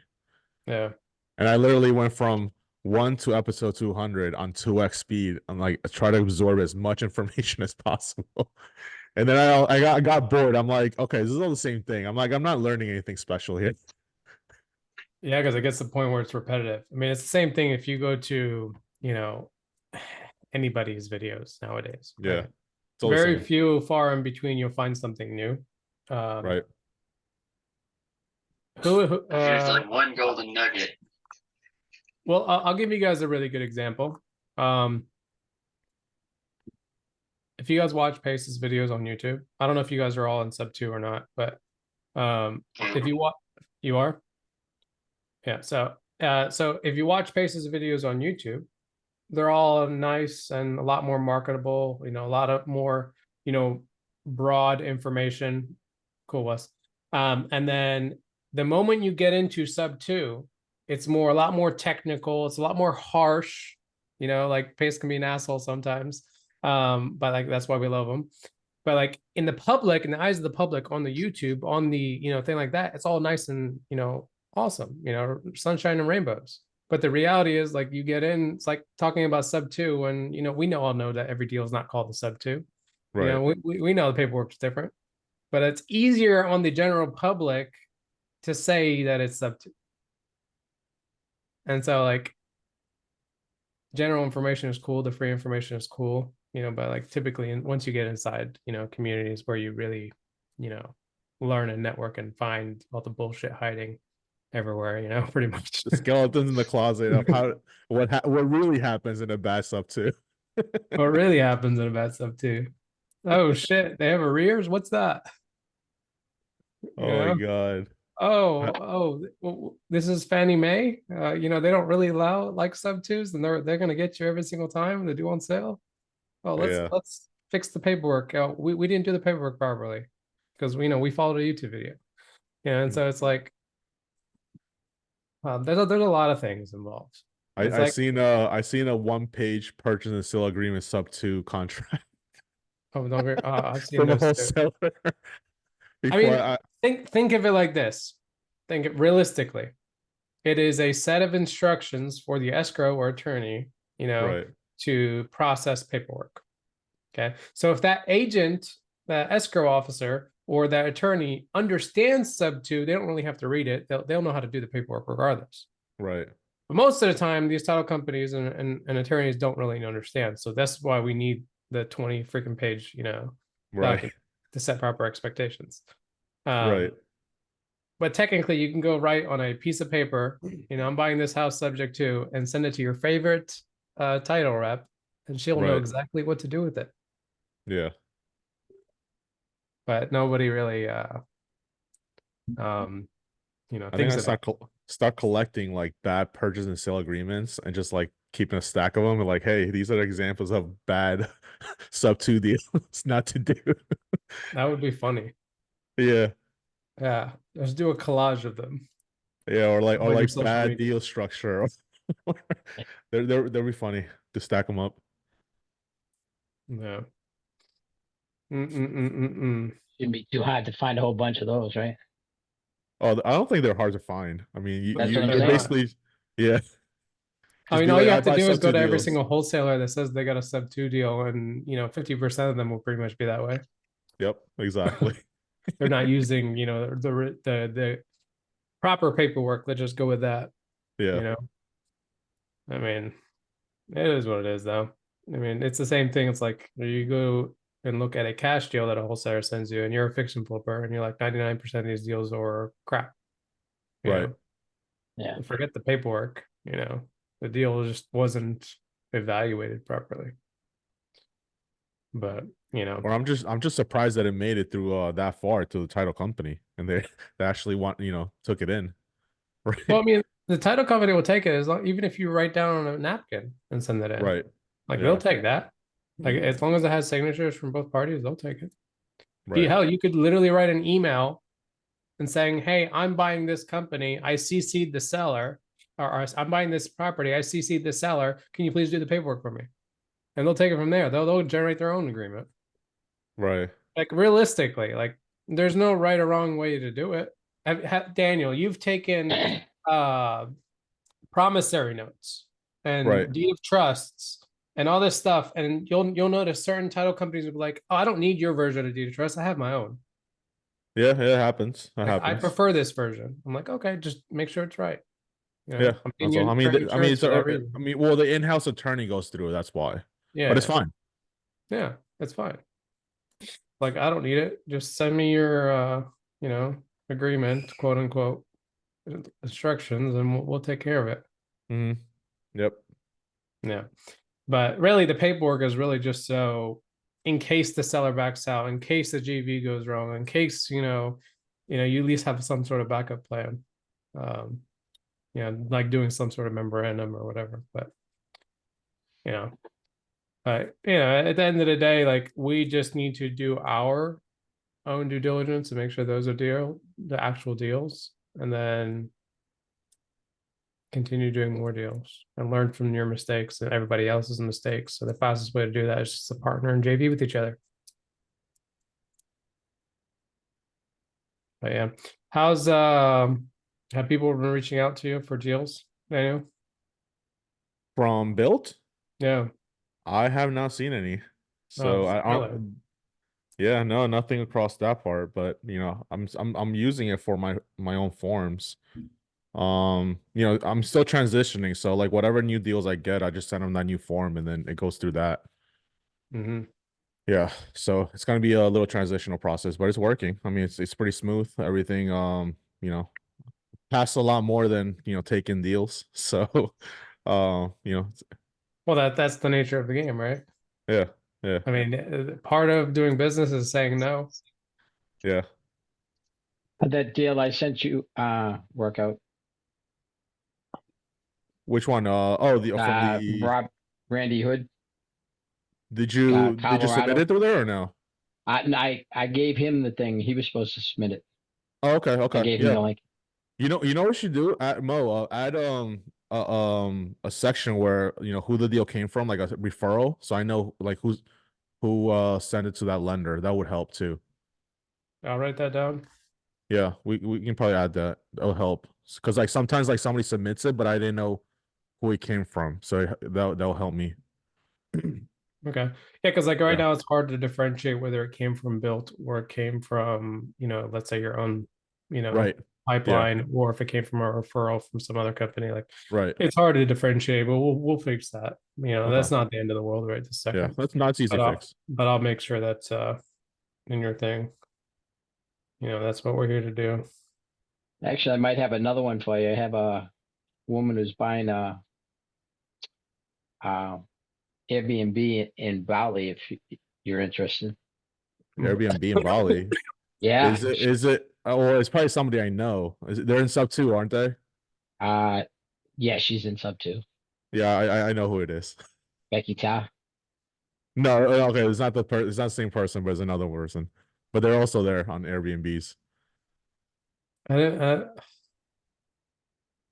Yeah. And I literally went from 1 to episode 200 on 2x speed. I'm like, I try to absorb as much information as possible. And then I got bored. I'm like, okay, this is all the same thing. I'm like, I'm not learning anything special here. Yeah, because it gets to the point where it's repetitive. I mean, it's the same thing if you go to, anybody's videos nowadays, Yeah, right? it's all the Very same. few, far in between, you'll find something new. Right. Here's like one golden nugget. Well, I'll give you guys a really good example. If you guys watch Pace's videos on YouTube, I don't know if you guys are all in sub 2 or not, but if you watch, you are? Yeah. So if you watch Pace's videos on YouTube, they're all nice and a lot more marketable, a lot of more, broad information. Cool, Wes. And then the moment you get into sub 2, it's a lot more technical, it's a lot more harsh, like Pace can be an asshole sometimes. But like that's why we love them. But like in the eyes of the public, on the YouTube, on the thing like that, it's all nice and awesome, sunshine and rainbows. But the reality is, like, you get in, it's like talking about sub 2, and we all know that every deal is not called the sub 2. Right. We know the paperwork's different, but it's easier on the general public to say that it's sub 2. And so like general information is cool, the free information is cool, but like typically once you get inside, communities where you really, learn and network and find all the bullshit hiding everywhere, pretty much. The skeletons in the closet of what really happens in a bad sub too. What really happens in a bad sub 2? Oh shit, they have arrears? What's that? Oh my God. This is Fannie Mae. They don't really allow like sub 2s, and they're gonna get you every single time they do on sale. Oh, let's Yeah. let's fix the paperwork. We didn't do the paperwork properly because we followed a YouTube video. And so it's like there's a lot of things involved. It's I like, seen a 1-page purchase and sale agreement sub 2 contract oh, don't get, I've seen from a those too. wholesaler. I mean, think of it like this. Think it realistically. It is a set of instructions for the escrow or attorney, Right. to process paperwork. Okay. So if that agent, that escrow officer, or that attorney understands sub 2, they don't really have to read it. They'll know how to do the paperwork regardless. Right. But most of the time, these title companies and attorneys don't really understand. So that's why we need the 20 freaking page, Right. document to set proper expectations. Right. But technically, you can go write on a piece of paper, I'm buying this house subject to, and send it to your favorite title rep, and she'll know Right. exactly what to do with it. Yeah. But nobody really, I think thinks I about. start collecting like bad purchase and sale agreements and just like keeping a stack of them and like, hey, these are examples of bad sub 2 deals not to do. That would be funny. Yeah. Yeah, let's do a collage of them. Yeah, or On your like social bad media. deal structure. They'll be funny to stack them up. Yeah. Mm-mm-mm-mm-mm. Shouldn't be too hard to find a whole bunch of those, right? Oh, I don't think they're hard to find. I mean, That's what I'm you're saying. basically, yeah. I Just mean, be all like, you I have to buy do is sub go 2 to every deals. single wholesaler that says they got a sub 2 deal, and 50% of them will pretty much be that way. Yep, exactly. They're not using, the proper paperwork. Let's just go with that. Yeah. I mean, it is what it is, though. I mean, it's the same thing. It's like you go and look at a cash deal that a wholesaler sends you, and you're a fiction flipper, and you're like 99% of these deals are crap. You Right. know, Yeah. forget the paperwork. The deal just wasn't evaluated properly. But Or I'm just surprised that it made it through that far to the title company and they actually took it in. Right. well, I mean, the title company will take it even if you write down on a napkin and send it in. Right. Like Yeah. they'll take that. Like as long as it has signatures from both parties, they'll take it. Right. Hell, you could literally write an email and saying, "Hey, I'm buying this company. I CC'd the seller, or I'm buying this property. I CC'd the seller. Can you please do the paperwork for me?" And they'll take it from there. They'll generate their own agreement. Right. Like realistically, like there's no right or wrong way to do it. Daniel, you've taken promissory notes and Right. deed of trusts and all this stuff, and you'll notice certain title companies will be like, "Oh, I don't need your version of deed of trust. I have my own. Yeah, it happens. That Like, I happens. prefer this version." I'm like, "Okay, just make sure it's right." You Yeah, know, I'm paying that's you all. I mean, for insurance it's for that I reason. mean, well, the in-house attorney goes through it. That's why, but it's Yeah, fine. yeah, it's fine. Like I don't need it. Just send me your you know, agreement, quote unquote, instructions, and we'll take care of it. Hmm. Yep. Yeah. But really the paperwork is really just so in case the seller backs out, in case the JV goes wrong, in case, you at least have some sort of backup plan. Um, like doing some sort of memorandum or whatever. But you know, at the end of the day, like we just need to do our own due diligence and make sure those are the actual deals, and then continue doing more deals and learn from your mistakes and everybody else's mistakes. So the fastest way to do that is just to partner and JV with each other. But yeah, how's have people been reaching out to you for deals, Daniel? From Built, Yeah. I have not seen any. Oh, So I really? don't. Yeah, no, nothing across that part. But I'm using it for my own forms. I'm still transitioning. So like whatever new deals I get, I just send them that new form, and then it goes through that. Mm-hmm. Yeah, so it's gonna be a little transitional process, but it's working. I mean, it's pretty smooth. Everything, pass a lot more than taking deals. So, it's- Well, that's the nature of the game, right? yeah, yeah, I mean, part of doing business is saying no. yeah. That deal I sent you, workout, Which one? Oh, the from the. Rob, Randy Hood, Did you submit Colorado. it through there or no? I gave him the thing. He was supposed to submit it. Oh, okay, I okay, gave him yeah. the link. You know what we should do? Add Mo, add a section where who the deal came from, like a referral, so I know like who sent it to that lender. That would help too. I'll write that down. Yeah, we can probably add that. That'll help because like sometimes like somebody submits it, but I didn't know who it came from, so that'll help me. Okay. Yeah, because like right Yeah. now it's hard to differentiate whether it came from Built or it came from, let's say your own, Right. Yeah. pipeline, or if it came from a referral from some other company. Like Right. it's hard to differentiate, but we'll fix that. Okay. That's not the end of the world right this Yeah, second. that's not easy But I'll fix. but I'll make sure that's in your thing. That's what we're here to do. Actually, I might have another one for you. I have a woman who's buying a Airbnb in Bali. If you're interested. Airbnb in Bali. Yeah. Is it? Oh, well, it's probably somebody I know. They're in sub two, aren't they? Uh, yeah, she's in sub two. Yeah, I know who it is. Becky Ta. No, okay, it's not the same person, but it's another person. But they're also there on Airbnbs. I didn't,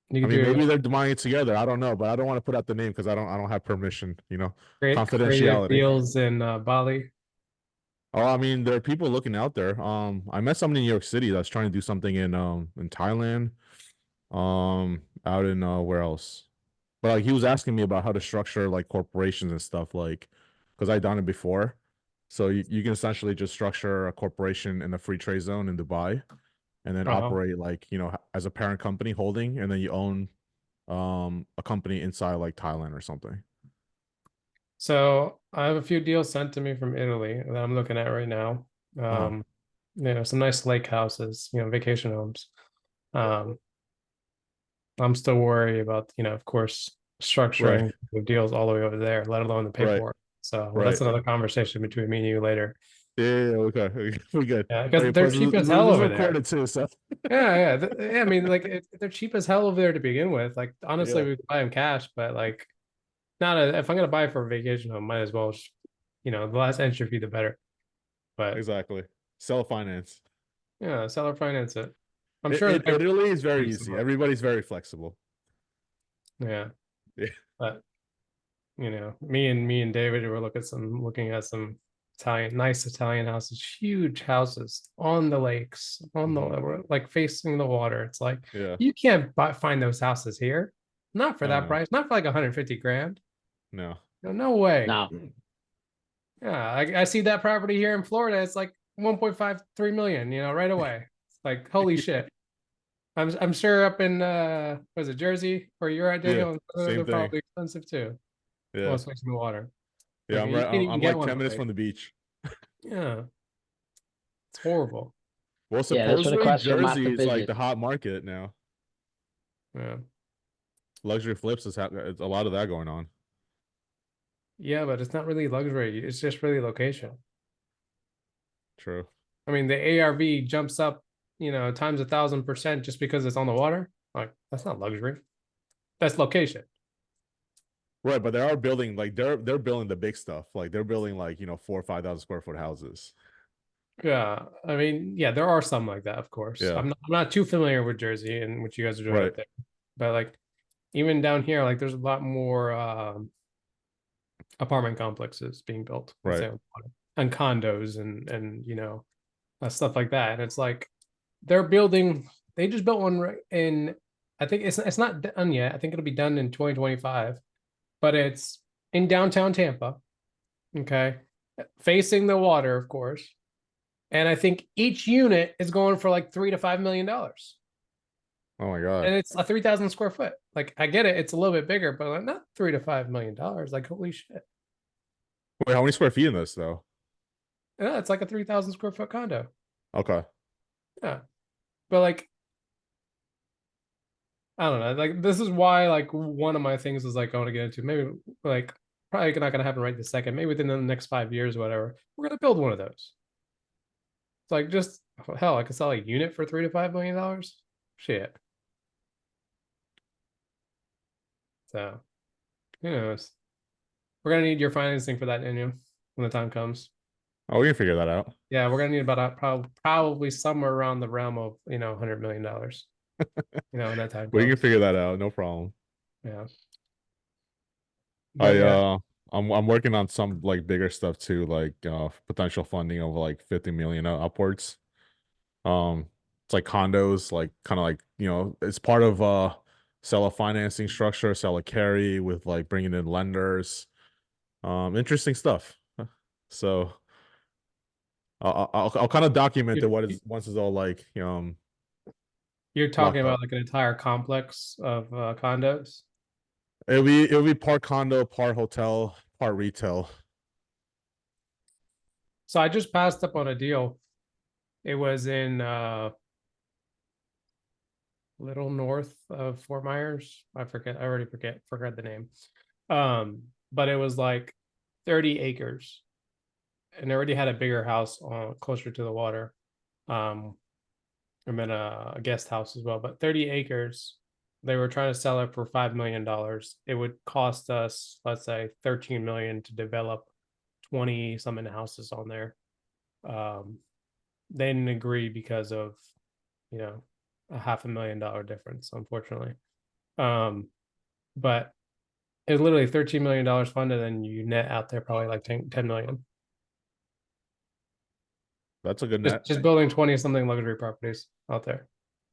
you I could mean, do maybe they're buying it together. I don't know, but I don't want to put out the name because I don't have permission, great creative confidentiality. deals in Bali. Oh, I mean, there are people looking out there. I met somebody in New York City that's trying to do something in Thailand. Out in where else? But like he was asking me about how to structure like corporations and stuff, like because I done it before. So you can essentially just structure a corporation in the free trade zone in Dubai and then Uh-huh. operate like, as a parent company holding, and then you own a company inside like Thailand or something. So I have a few deals sent to me from Italy that I'm looking at right now. Uh-huh. Some nice lake houses, vacation homes. Um, I'm still worried about, of course, Right. structuring the deals all the way over there, let alone the Right. paperwork. So, well, that's Right. another conversation between me and you later. Yeah, yeah, okay. We're good. Yeah, because Okay, they're plus cheap this as hell is over there. recorded too, so Yeah, yeah. Yeah, I mean, like they're cheap as hell over there to begin with. Like, honestly, yeah, we could buy them cash, but like, not if I'm gonna buy for a vacation home, might as well, the less entry fee, the better. But exactly. Sell finance. yeah, seller finance it. I'm sure the paper Italy is very pretty easy. similar. Everybody's very flexible. Yeah, Yeah. but me and David were looking at some nice Italian houses, huge houses on the lakes, on Mhm. the like facing the water. It's like Yeah. you can't find those houses here, not for No, that no, price, not for like 150 grand. no. No way. No. Yeah, I see that property here in Florida. It's like 1.53 million. Right away. It's like holy shit. I'm sure up in was it Jersey where you're at, Yeah, Daniel? same They're thing. probably expensive too. Yeah, Well, switching the water. yeah. Like I'm you right. can't even I'm get like one 10 minutes place. from the beach. Yeah, it's horrible. Well, Yeah, that's what it supposedly costs a month Jersey to is like visit. the hot market now. Yeah, Luxury flips is it's a lot of that going on. yeah, but it's not really luxury. It's just really location. True. I mean, the ARV jumps up, times 1,000% just because it's on the water. Like that's not luxury. That's location. Right, but they are building like they're building the big stuff. Like they're building like 4,000 or 5,000 square foot houses. Yeah, I mean, yeah, there are some like that, of course. Yeah. I'm not too familiar with Jersey and what you guys are doing Right. up there, but like even down here, like there's a lot more apartment complexes being built, let's Right. say, and condos and stuff like that. And it's like they're building. They just built one in. I think it's not done yet. I think it'll be done in 2025, but it's in downtown Tampa. Okay, facing the water, of course. And I think each unit is going for like $3 to $5 million. Oh my God. And it's a 3,000 square foot. Like I get it, it's a little bit bigger, but like not $3 to $5 million. Like holy shit. Wait, how many square feet in this though? Yeah, it's like a 3,000 square foot condo. Okay. Yeah. But like, I don't know. Like this is why like one of my things is like I want to get into. Maybe like probably not gonna happen right this second. Maybe within the next 5 years or whatever. We're gonna build one of those. It's like just hell, I could sell a unit for $3 to $5 million. Shit. So who knows? We're gonna need your financing for that, Daniel, when the time comes. Oh, we can figure that out. Yeah, we're gonna need about probably somewhere around the realm of $100 million. When that time We can comes. figure that out. No problem. Yeah. But I yeah, I'm working on some like bigger stuff too, like potential funding of like 50 million upwards. Um, it's like condos, like kind of like it's part of seller financing structure, seller carry with like bringing in lenders. Interesting stuff. So I'll kind of document it once it's all like you're talking locked up. about like an entire complex of condos. It'll be part condo, part hotel, part retail. So I just passed up on a deal. It was in little north of Fort Myers. I forget. I already forgot the name. But it was like 30 acres, and they already had a bigger house on closer to the water. Um, and then a guest house as well. But 30 acres, they were trying to sell it for $5 million. It would cost us, let's say, 13 million to develop 20 something houses on there. They didn't agree because of, a $500,000 difference, unfortunately. But it was literally $13 million funded, and you net out there probably like 10 million. That's a good Just net. just building 20 something luxury properties out there.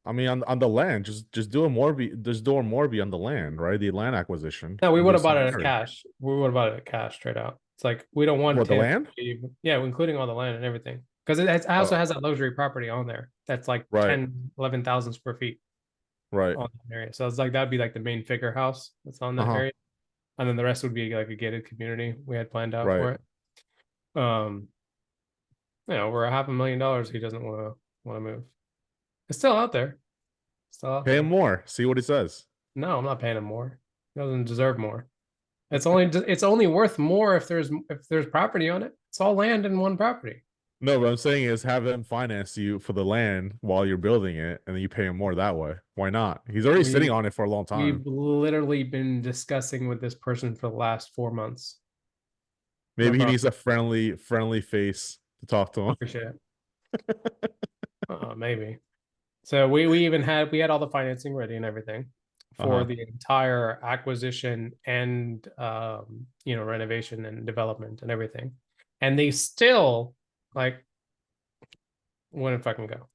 I mean, on the land, just do a just do a Morby on the land, right? The land acquisition. No, we And would do have bought it some at area. cash. We would have bought it at cash straight out. It's like we don't want What, the Tampa land? yeah, including all the land and everything. Because it also Oh, has that luxury property on there that's like right, 11,000 square feet right. on that area. So it's like that'd be like the main figure house that's on that Uh-huh. area. And then the rest would be like a gated community we had planned out Right. for it. We're $500,000. He doesn't want to move. It's still out there. Still out Pay him there. more. See what he says. No, I'm not paying him more. He doesn't deserve more. It's only worth more if there's property on it. It's all land in one property. No, what I'm saying is have him finance you for the land while you're building it, and then you pay him more that way. Why not? He's already sitting We've on it for a long time. we've literally been discussing with this person for the last 4 months. No Maybe he problem. needs a friendly face to talk to him. Appreciate it. Maybe. So we had all the financing ready and everything for Uh-huh. the entire acquisition and renovation and development and everything. And they still like wouldn't fucking go.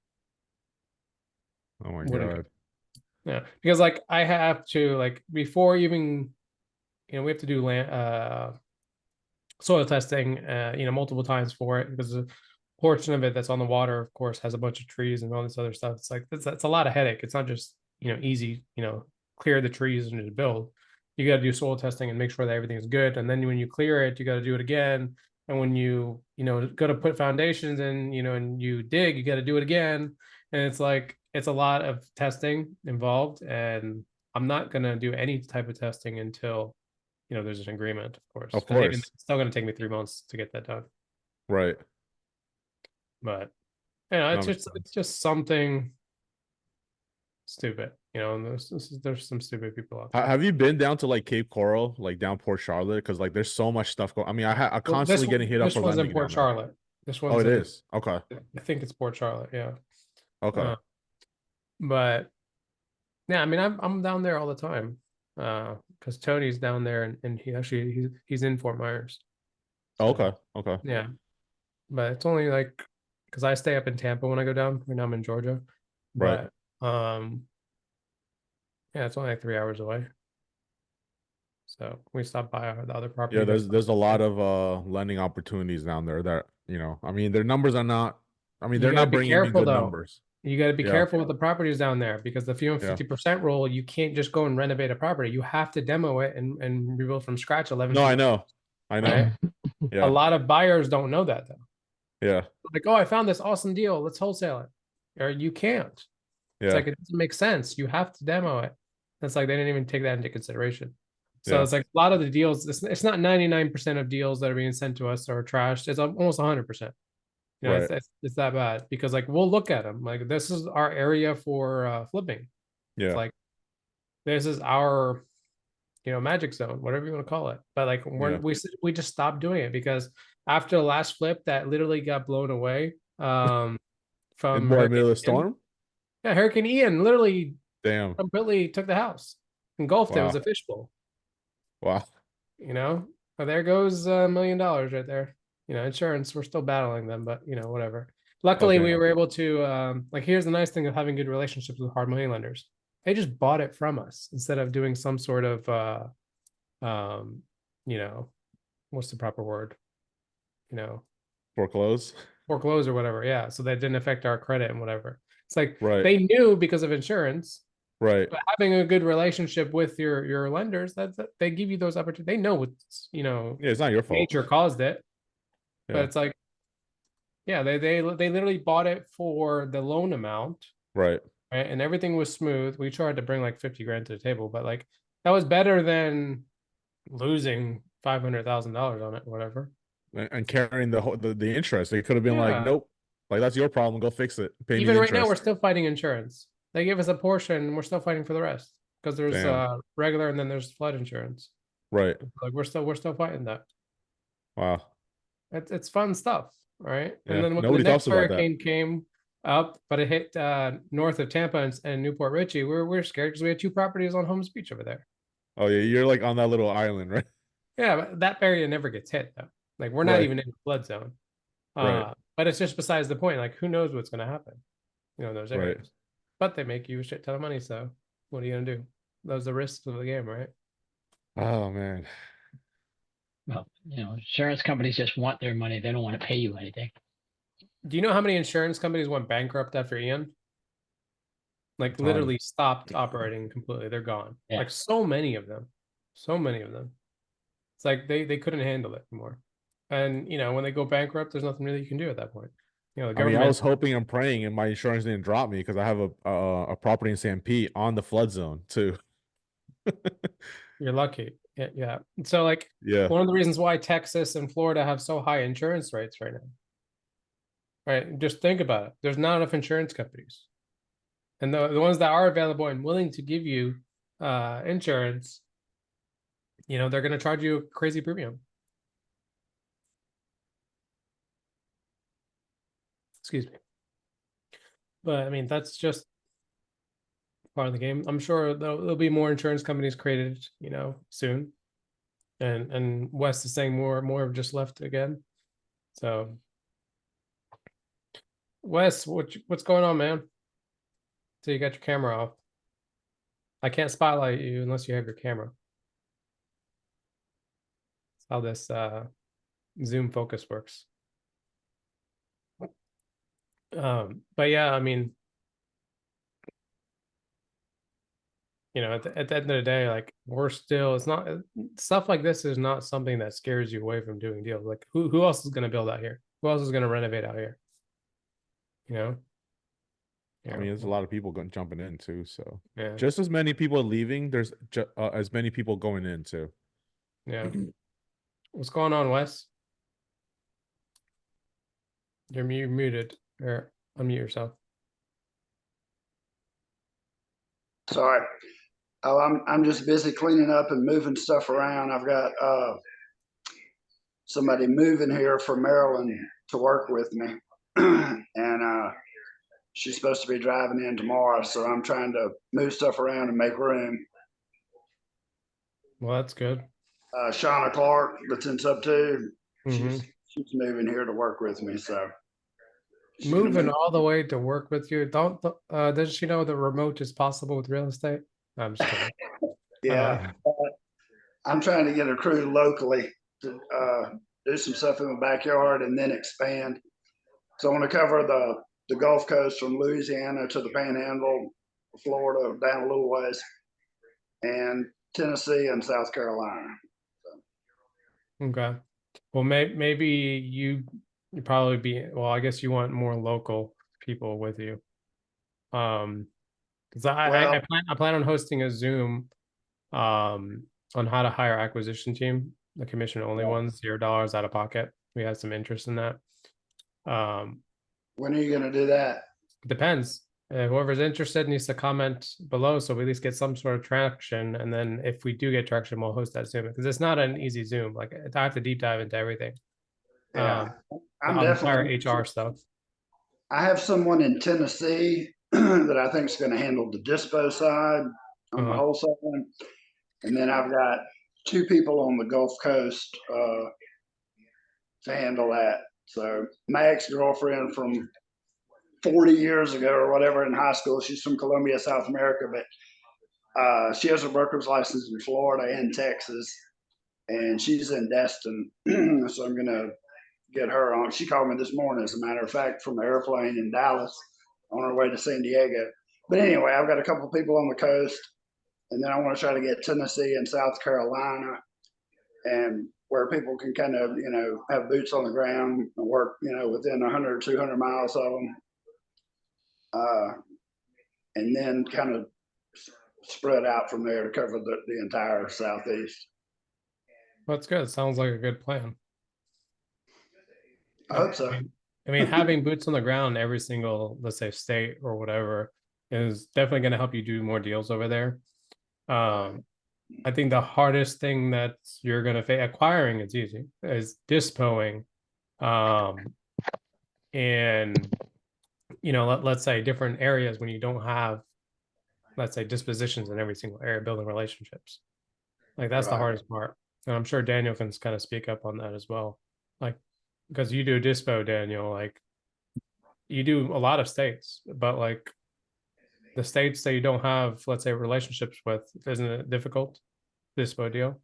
Oh my Wouldn't go. God. Yeah. Because like I have to like before even we have to do land soil testing multiple times for it because portion of it that's on the water, of course, has a bunch of trees and all this other stuff. It's like that's a lot of headache. It's not just, easy, clear the trees and just build. You got to do soil testing and make sure that everything is good. And then when you clear it, you got to do it again. And when you go to put foundations in, and you dig, you got to do it again. And it's like it's a lot of testing involved. And I'm not gonna do any type of testing until there's an agreement, of course. Of Because even course. it's still gonna take me 3 months to get that done. Right. But No, it's makes just sense. something stupid, and there's some stupid people out there. Have you been down to like Cape Coral, like down Port Charlotte? Because like there's so much stuff going. I mean, I'm Well, this constantly getting hit up this for one's in lending Port down there. Charlotte. This Oh, one's it in, is. Okay. I think it's Port Charlotte, yeah. Okay. But yeah, I mean, I'm down there all the time, because Tony's down there, and he's in Fort Myers. Oh, So okay. Okay. yeah, but it's only like because I stay up in Tampa when I go down. Right now I'm in Georgia, Right. but yeah, it's only like 3 hours away. So we stop by the other property. Yeah, there's a lot of lending opportunities down there that, I mean, their numbers are not, I mean, You they're got to not be bringing me careful good though. numbers. You got to be Yeah. careful with the properties down there because the few and Yeah. 50% rule, you can't just go and renovate a property. You have to demo it and rebuild from scratch 11 No, feet. I know. I know. Right? A Yeah. lot of buyers don't know that though. Yeah. Like, oh, I found this awesome deal. Let's wholesale it. Or you can't. It's Yeah. like it doesn't make sense. You have to demo it. It's like they didn't even take that into consideration. So Yeah. it's like a lot of the deals, it's not 99% of deals that are being sent to us are trashed. It's almost 100%. Right. It's that bad because like we'll look at them like this is our area for flipping. It's Yeah. like this is our magic zone, whatever you want to call it. But like Yeah. we just stopped doing it because after the last flip that literally got blown away In from what, Hurricane middle of the Ian. storm? Yeah, Hurricane Ian literally Damn. completely took the house, engulfed it. It was a Wow. fishbowl. Wow. But there goes $1 million right there. Insurance, we're still battling them, but whatever. Oh, Luckily, we damn. were able to like here's the nice thing of having good relationships with hard money lenders. They just bought it from us instead of doing some sort of you know, what's the proper word? Foreclose? Foreclose or whatever. Yeah. So that didn't affect our credit and whatever. It's like Right. they knew because of insurance, Right. but having a good relationship with your lenders, that they give you those opportunities. They know what's Yeah, it's not your fault. nature caused it. But Yeah. it's like, yeah, they literally bought it for the loan amount, Right. right? And everything was smooth. We tried to bring like 50 grand to the table, but like that was better than losing $500,000 on it, whatever. And carrying the interest. They could have been like, Yeah. nope. Like, that's your problem. Go fix it. Pay me Even the right now, we're interest. still fighting insurance. They give us a portion, and we're still fighting for the rest because there's Damn. regular and then there's flood insurance. Right. Like we're still fighting that. Wow. It's fun stuff, right? Yeah. And then when the Nobody talks next about that. hurricane came up, but it hit north of Tampa and Newport Richey, we're scared because we had 2 properties on Holmes Beach over there. Oh, yeah. You're like on that little island, right? Yeah, but that area never gets hit though. Like we're not Right. even in the flood zone. Right. But it's just besides the point. Like who knows what's going to happen, in those Right. areas. But they make you a shit ton of money. So what are you going to do? Those are the risks of the game, right? Oh, man. Well, insurance companies just want their money. They don't want to pay you anything. Do you know how many insurance companies went bankrupt after Ian? Like Ton. literally stopped operating completely. They're gone. Yeah. Like so many of them. So many of them. It's like they couldn't handle it anymore. And when they go bankrupt, there's nothing really you can do at that point. The I mean, government. I was hoping and praying, and my insurance didn't drop me because I have a property in St. Pete on the flood zone too. You're lucky. Yeah. So like Yeah. one of the reasons why Texas and Florida have so high insurance rates right now. Right. Just think about it. There's not enough insurance companies. And the ones that are available and willing to give you insurance, they're going to charge you a crazy premium. Excuse me. But I mean, that's just part of the game. I'm sure there'll be more insurance companies created, soon. And West is saying more have just left again. So Wes, what's going on, man? So you got your camera off. I can't spotlight you unless you have your camera. That's how this Zoom focus works. But yeah, I mean, you know, at the end of the day, like we're still, it's not stuff like this is not something that scares you away from doing deals. Like who else is going to build out here? Who else is going to renovate out here? You know? I Yeah. mean, there's a lot of people going jumping in too. So Yeah. just as many people leaving, there's as many people going in too. Yeah. What's going on, Wes? You're muted or unmute yourself. Sorry. Oh, I'm just busy cleaning up and moving stuff around. I've got somebody moving here from Maryland to work with me, and she's supposed to be driving in tomorrow. So I'm trying to move stuff around and make room. Well, that's good. Shauna Clark, that's in sub 2, Mhm. she's moving here to work with me. So she's gonna Moving move. all the way to work with you. Don't doesn't she know the remote is possible with real estate? I'm just kidding. Yeah, I'm trying to get a crew locally to do some stuff in the backyard and then expand. So I want to cover the Gulf Coast from Louisiana to the Panhandle, Florida, down a little ways, and Tennessee and South Carolina. Okay. Well, maybe you probably be, well, I guess you want more local people with you. Because Well, I plan on hosting a Zoom on how to hire acquisition team, the commission only ones, $0 out of pocket. We had some interest in that. Um, when are you going to do that? Depends. Whoever's interested needs to comment below so we at least get some sort of traction. And then if we do get traction, we'll host that Zoom because it's not an easy Zoom. Like I have to deep dive into everything. Yeah, I'm On entire definitely. HR stuff. I have someone in Tennessee that I think is going to handle the dispo side on the wholesale one, and then I've got 2 people on the Gulf Coast to handle that. So my ex-girlfriend from 40 years ago or whatever in high school, she's from Colombia, South America, but she has a broker's license in Florida and Texas, and she's in Destin. So I'm gonna get her on. She called me this morning, as a matter of fact, from the airplane in Dallas on her way to San Diego. But anyway, I've got a couple of people on the coast, and then I want to try to get Tennessee and South Carolina, and where people can kind of, have boots on the ground and work, within 100 or 200 miles of them. And then kind of spread out from there to cover the entire Southeast. That's good. Sounds like a good plan. I hope so. I mean, having boots on the ground in every single, let's say, state or whatever, is definitely going to help you do more deals over there. I think the hardest thing that you're going to face, acquiring is easy, is dispoing. And let's say different areas when you don't have, let's say, dispositions in every single area, building relationships. Like that's the hardest part. And I'm sure Daniel can kind of speak up on that as well. Like, because you do dispo, Daniel, like you do a lot of states, but like the states that you don't have, let's say, relationships with, isn't it difficult? Dispo deal.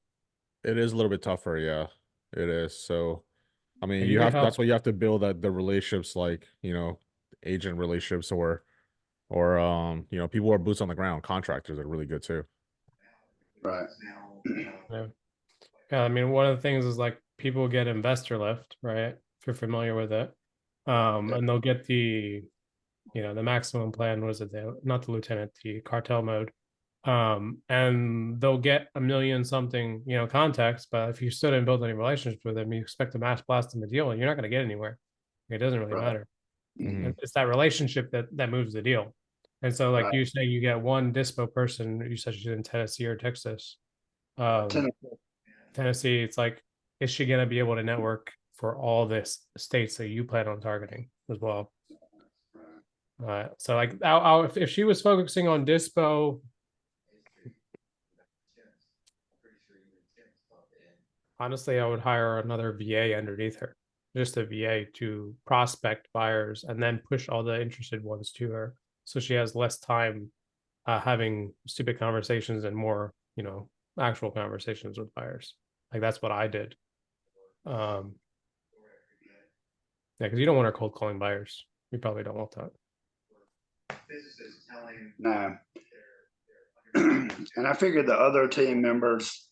It is a little bit tougher, yeah. It is. So I mean, You you can have help. that's why you have to build the relationships, like, agent relationships, or people who are boots on the ground, contractors are really good too. Right. Yeah. Yeah, I mean, one of the things is like people get investor lift, right? If you're familiar with it. And they'll get the maximum plan, was it not the lieutenant, the cartel mode. And they'll get a million something, contacts, but if you still didn't build any relationships with them, you expect to mass blast them a deal, and you're not going to get anywhere. It doesn't really matter. Mhm. It's that relationship that moves the deal. And so, like you say, you get one dispo person. You said she's in Tennessee or Texas. Tennessee, it's like, is she going to be able to network for all this states that you plan on targeting as well? So like, if she was focusing on dispo, honestly, I would hire another VA underneath her, just a VA to prospect buyers and then push all the interested ones to her, so she has less time having stupid conversations and more, actual conversations with buyers. Like that's what I did. Yeah, because you don't want her cold calling buyers. You probably don't want that. No. And I figured the other team members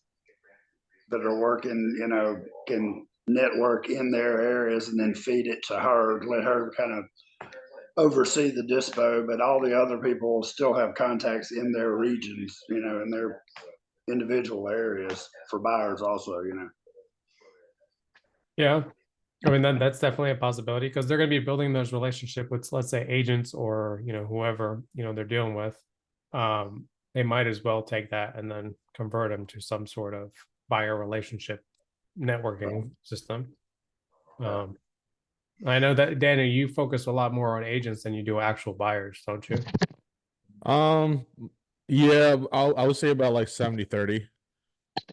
that are working, you know, can network in their areas and then feed it to her, let her kind of oversee the dispo, but all the other people still have contacts in their regions, you know, in their individual areas for buyers also, you know. Yeah. I mean, that's definitely a possibility because they're going to be building those relationship with, let's say, agents or, you know, whoever, you know, they're dealing with. They might as well take that and then convert them to some sort of buyer relationship networking system. I know that, Daniel, you focus a lot more on agents than you do actual buyers, don't you? Yeah, I would say about like 70-30.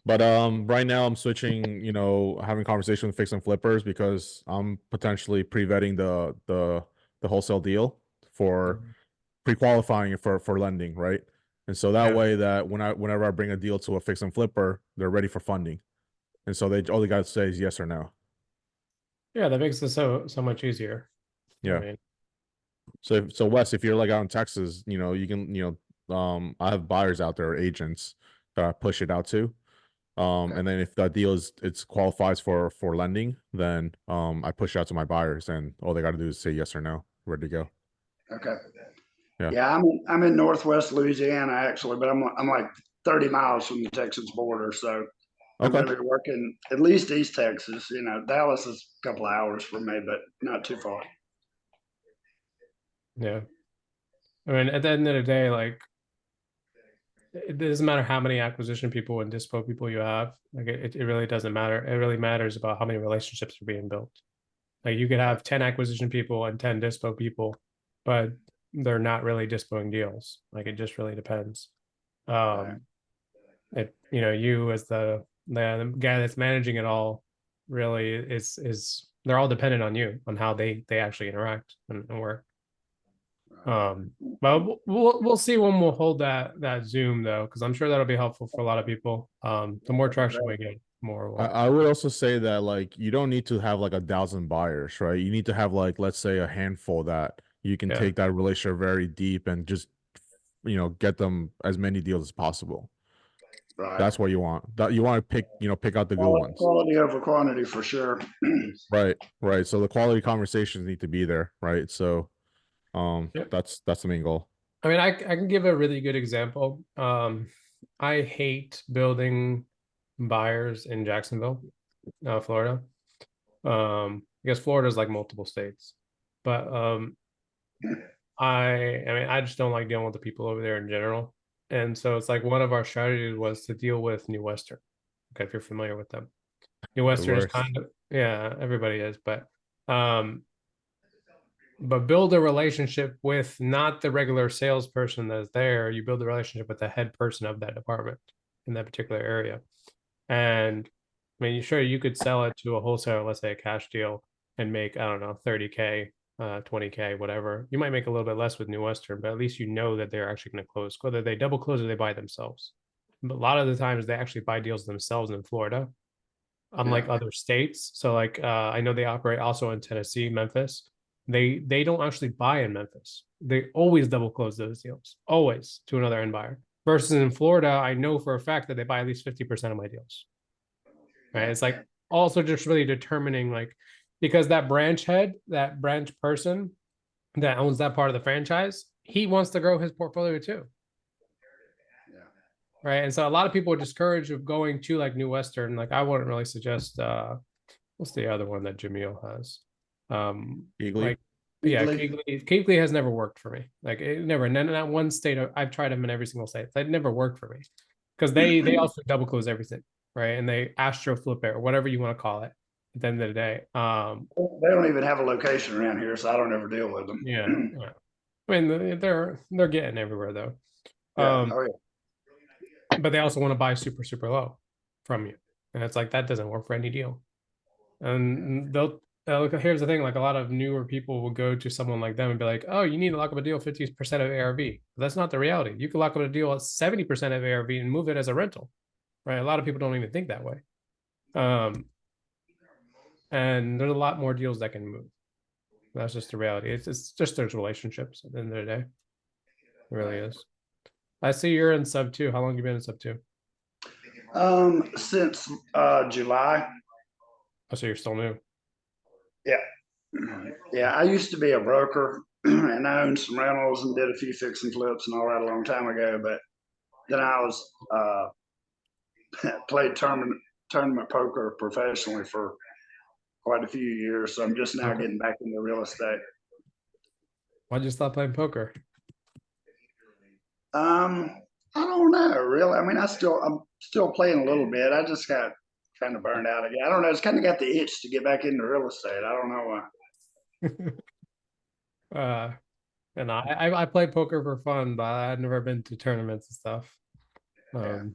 But right now I'm switching, you know, having conversation with fix and flippers because I'm potentially pre-vetting the wholesale deal for pre-qualifying it for lending, right? And so that Yeah. way that whenever I bring a deal to a fix and flipper, they're ready for funding. And so all they got to say is yes or no. Yeah, that makes it so much easier. Yeah. I mean, So Wes, if you're like out in Texas, you know, you can, you know, I have buyers out there, agents that I push it out to. And then if that deal it's qualifies for lending, then I push it out to my buyers and all they got to do is say yes or no, ready to go. Okay. Yeah. Yeah, I'm in Northwest Louisiana actually, but I'm like 30 miles from the Texas border, so I'm Okay. going to be working at least East Texas. You know, Dallas is a couple of hours from me, but not too far. yeah. I mean, at the end of the day, like, it doesn't matter how many acquisition people and dispo people you have. Like, it really doesn't matter. It really matters about how many relationships are being built. Like, you could have 10 acquisition people and 10 dispo people, but they're not really dispoing deals. Like, it just really depends. You know, you as the guy that's managing it all really is they're all dependent on you on how they actually interact and work. But we'll see when we'll hold that Zoom though, because I'm sure that'll be helpful for a lot of people. The more traction we get, more we'll. I would also say that like you don't need to have like 1,000 buyers, right? You need to have like, let's say, a handful that you can take that relationship very deep and just, you know, get them as many deals as possible. Right. That's what you want. That you want to pick out the good ones. Quality over quantity for sure. Right. So the quality conversations need to be there, right? So that's the main goal. I mean, I can give a really good example. I hate building buyers in Jacksonville, Florida. I guess Florida is like multiple states, but I mean, I just don't like dealing with the people over there in general. And so it's like one of our strategies was to deal with New Western. Okay, if you're familiar with them. New Western is kind of, yeah, everybody is, but build a relationship with not the regular salesperson that's there. You build a relationship with the head person of that department in that particular area. And I mean, sure, you could sell it to a wholesaler, let's say a cash deal, and make, I don't know, 30K, 20K, whatever. You might make a little bit less with New Western, but at least you know that they're actually going to close, whether they double close or they buy themselves. But a lot of the times they actually buy deals themselves in Florida, unlike other states. So like I know they operate also in Tennessee, Memphis. They don't actually buy in Memphis. They always double close those deals, always to another end buyer. Versus in Florida, I know for a fact that they buy at least 50% of my deals. Right. It's like also just really determining, like, because that branch head, that branch person that owns that part of the franchise, he wants to grow his portfolio too. Right. And so a lot of people are discouraged of going to like New Western. Like, I wouldn't really suggest what's the other one that Jamil has? Keighley? Like, yeah, Keighley has never worked for me. Like, it never. And in that one state, I've tried them in every single state. That never worked for me because they also double close everything, right? And they astro flip it or whatever you want to call it. At the end of the day, they don't even have a location around here, so I don't ever deal with them. Yeah. I mean, they're getting everywhere though. But they also want to buy super, super low from you. And it's like, that doesn't work for any deal. And here's the thing, like a lot of newer people will go to someone like them and be like, oh, you need to lock up a deal 50% of ARV. But that's not the reality. You can lock up a deal at 70% of ARV and move it as a rental, right? A lot of people don't even think that way. And there's a lot more deals that can move. That's just the reality. It's just those relationships at the end of the day. It really is. I see you're in sub two. How long have you been in sub two? Since July. Oh, so you're still new. Yeah. Yeah, I used to be a broker and I owned some rentals and did a few fix and flips and all that a long time ago. But then I was played tournament poker professionally for quite a few years. So I'm just now Okay. getting back into real estate. Why'd you stop playing poker? I don't know, really. I mean, I'm still playing a little bit. I just got kind of burned out again. I don't know. It's kind of got the itch to get back into real estate. I don't know why. And I play poker for fun, but I've never been to tournaments and stuff. Well,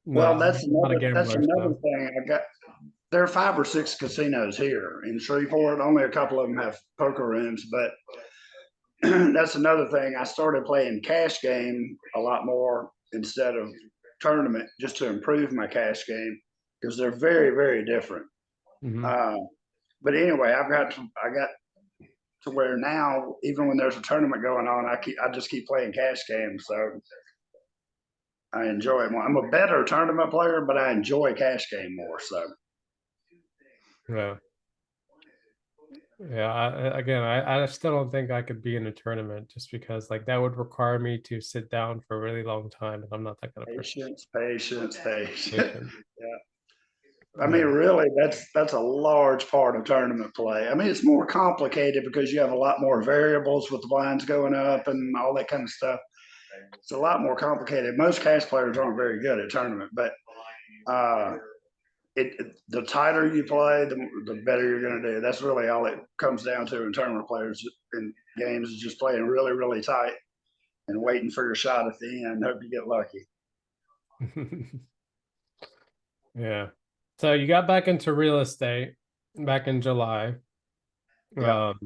No, I'm not a that's gambler, another so thing. There are 5 or 6 casinos here in Shreveport. Only a couple of them have poker rooms, but that's another thing. I started playing cash game a lot more instead of tournament, just to improve my cash game because they're very, very different. mhm. But anyway, I got to where now, even when there's a tournament going on, I just keep playing cash games. So I enjoy it more. I'm a better tournament player, but I enjoy cash game more. So Yeah. Yeah, again, I still don't think I could be in a tournament just because like that would require me to sit down for a really long time, and I'm not that kind of person. patience. Patient. I mean, Yeah. really, that's a large part of tournament play. I mean, it's more complicated because you have a lot more variables with the blinds going up and all that kind of stuff. It's a lot more complicated. Most cash players aren't very good at tournament, but uh, the tighter you play, the better you're going to do. That's really all it comes down to in tournament players in games is just playing really, really tight and waiting for your shot at the end. Hope you get lucky. Yeah. So you got back into real estate back in July. Yeah. Um,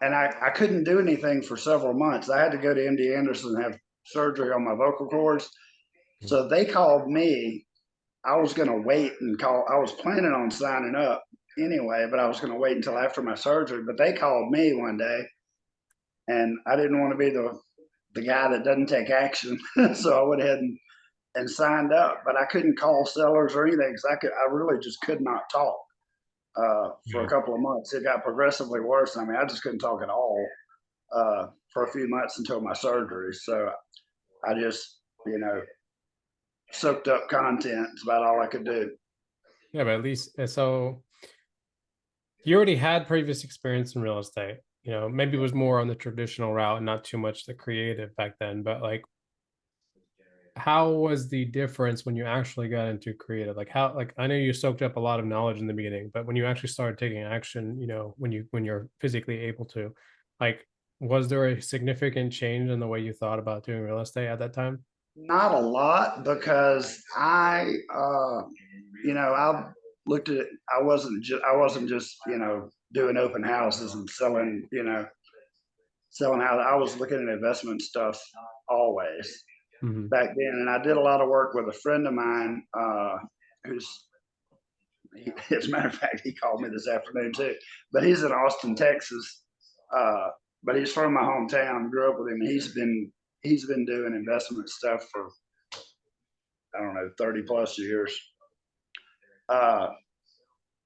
And I couldn't do anything for several months. I had to go to MD Anderson and have surgery on my vocal cords. So they called me. I was going to wait and call. I was planning on signing up anyway, but I was going to wait until after my surgery. But they called me one day, and I didn't want to be the guy that doesn't take action. So I went ahead and signed up. But I couldn't call sellers or anything because I really just could not talk for a yeah. couple of months. It got progressively worse. I mean, I just couldn't talk at all for a few months until my surgery. So I just, soaked up content. It's about all I could do. Yeah, but at least so you already had previous experience in real estate. You know, maybe it was more on the traditional route and not too much the creative back then. But like, how was the difference when you actually got into creative? Like how, like I know you soaked up a lot of knowledge in the beginning, but when you actually started taking action, you know, when you're physically able to, like, was there a significant change in the way you thought about doing real estate at that time? Not a lot because I looked at it. I wasn't just doing open houses and selling out. I was looking at investment stuff always Mhm. back then, and I did a lot of work with a friend of mine who's as a matter of fact, he called me this afternoon too. But he's in Austin, Texas. But he's from my hometown. Grew up with him, and he's been doing investment stuff for I don't know 30+ years. Uh,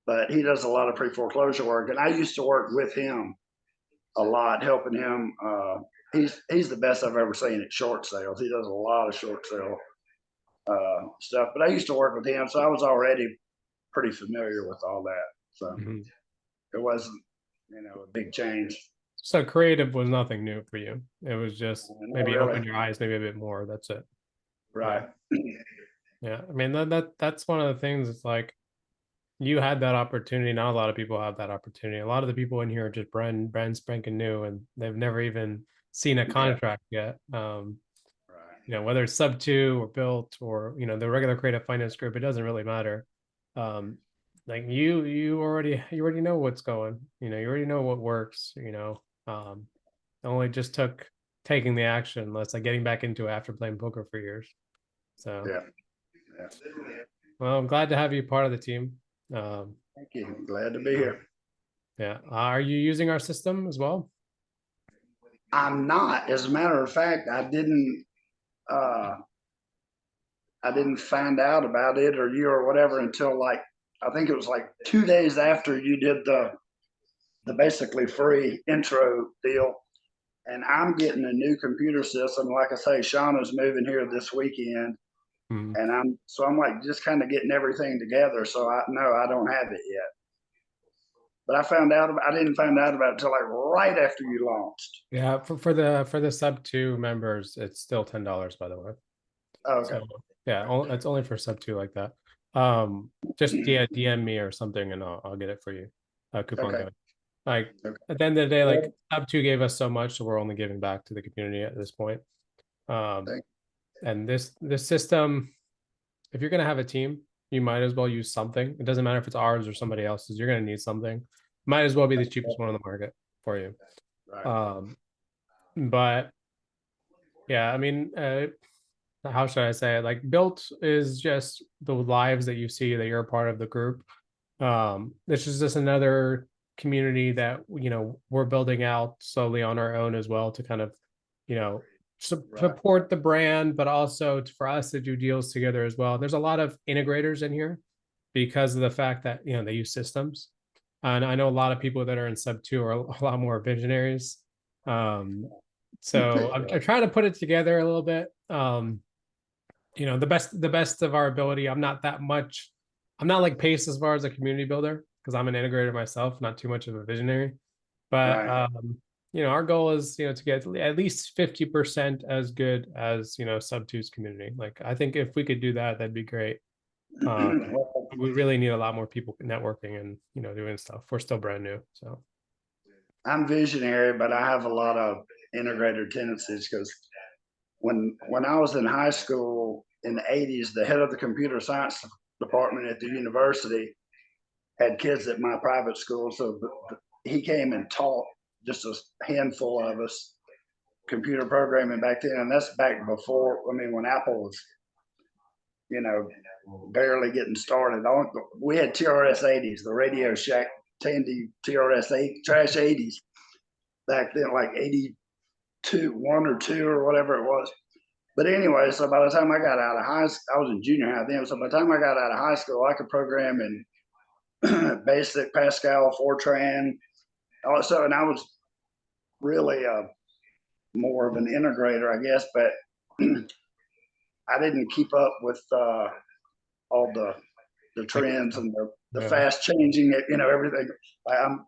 but he does a lot of pre foreclosure work, and I used to work with him a lot, helping him. He's the best I've ever seen at short sales. He does a lot of short sale stuff. But I used to work with him, so I was already pretty familiar with all that. So Mhm. it wasn't, a big change. So creative was nothing new for you. It was just Not maybe really. open your eyes maybe a bit more. That's it. Yeah. Right. Yeah. I mean that's one of the things. It's like you had that opportunity. Not a lot of people have that opportunity. A lot of the people in here are just brand spanking new, and they've never even seen a Yeah. contract yet. Right. You know, whether it's sub two or built or the regular creative finance group, it doesn't really matter. Um, like you already know what's going. You already know what works. It only just took taking the action. That's like getting back into it after playing poker for years. So, Yeah. Yeah. well, I'm glad to have you part of the team. Um, Thank you. Glad to be here. Yeah. Are you using our system as well? I'm not. As a matter of fact, uh, I didn't find out about it or you or whatever until like, I think it was like 2 days after you did the basically free intro deal. And I'm getting a new computer system. Like I say, Shauna's moving here this weekend. Hmm. And I'm like just kind of getting everything together. So I don't have it yet. But I didn't find out about it until like right after you launched. Yeah, for the sub 2 members, it's still $10, by the way. Okay. So yeah, it's only for sub 2 like that. Just DM me or something and I'll get it for you. Coupon Okay. code. Like Okay. at the end of the day, like sub 2 gave us so much, so we're only giving back to the community at this point. Thank And this system, if you're gonna have a team, you might as well use something. It doesn't matter if it's ours or somebody else's, you're gonna need something. Might as well be the cheapest one on the market for you. Right. But yeah, I mean, how should I say it? Like BILT is just the lives that you see that you're a part of the group. This is just another community that we're building out slowly on our own as well to kind of support the brand, but also for us to do deals together as well. There's a lot of integrators in here because of the fact that they use systems, and I know a lot of people that are in sub 2 are a lot more visionaries. So I'm trying to put it together a little bit. The best of our ability. I'm not like Pace as far as a community builder because I'm an integrator myself, not too much of a visionary. But Right. our goal is to get at least 50% as good as sub 2's community. Like I think if we could do that, that'd be great. We really need a lot more people networking and doing stuff. We're still brand new, so I'm visionary, but I have a lot of integrator tendencies because when I was in high school in the 80s, the head of the computer science department at the university had kids at my private school. So he came and taught just a handful of us computer programming back then. And that's back before, I mean, when Apple was, barely getting started. We had TRS 80s, the Radio Shack Tandy TRS 8 Trash 80s back then, like 82, 1 or 2 or whatever it was. But anyway, so by the time I got out of high school, I was in junior high then. So by the time I got out of high school, I could program in Basic, Pascal, Fortran. Also, and I was really more of an integrator, I guess, but I didn't keep up with all the trends and the fast changing, everything. I'm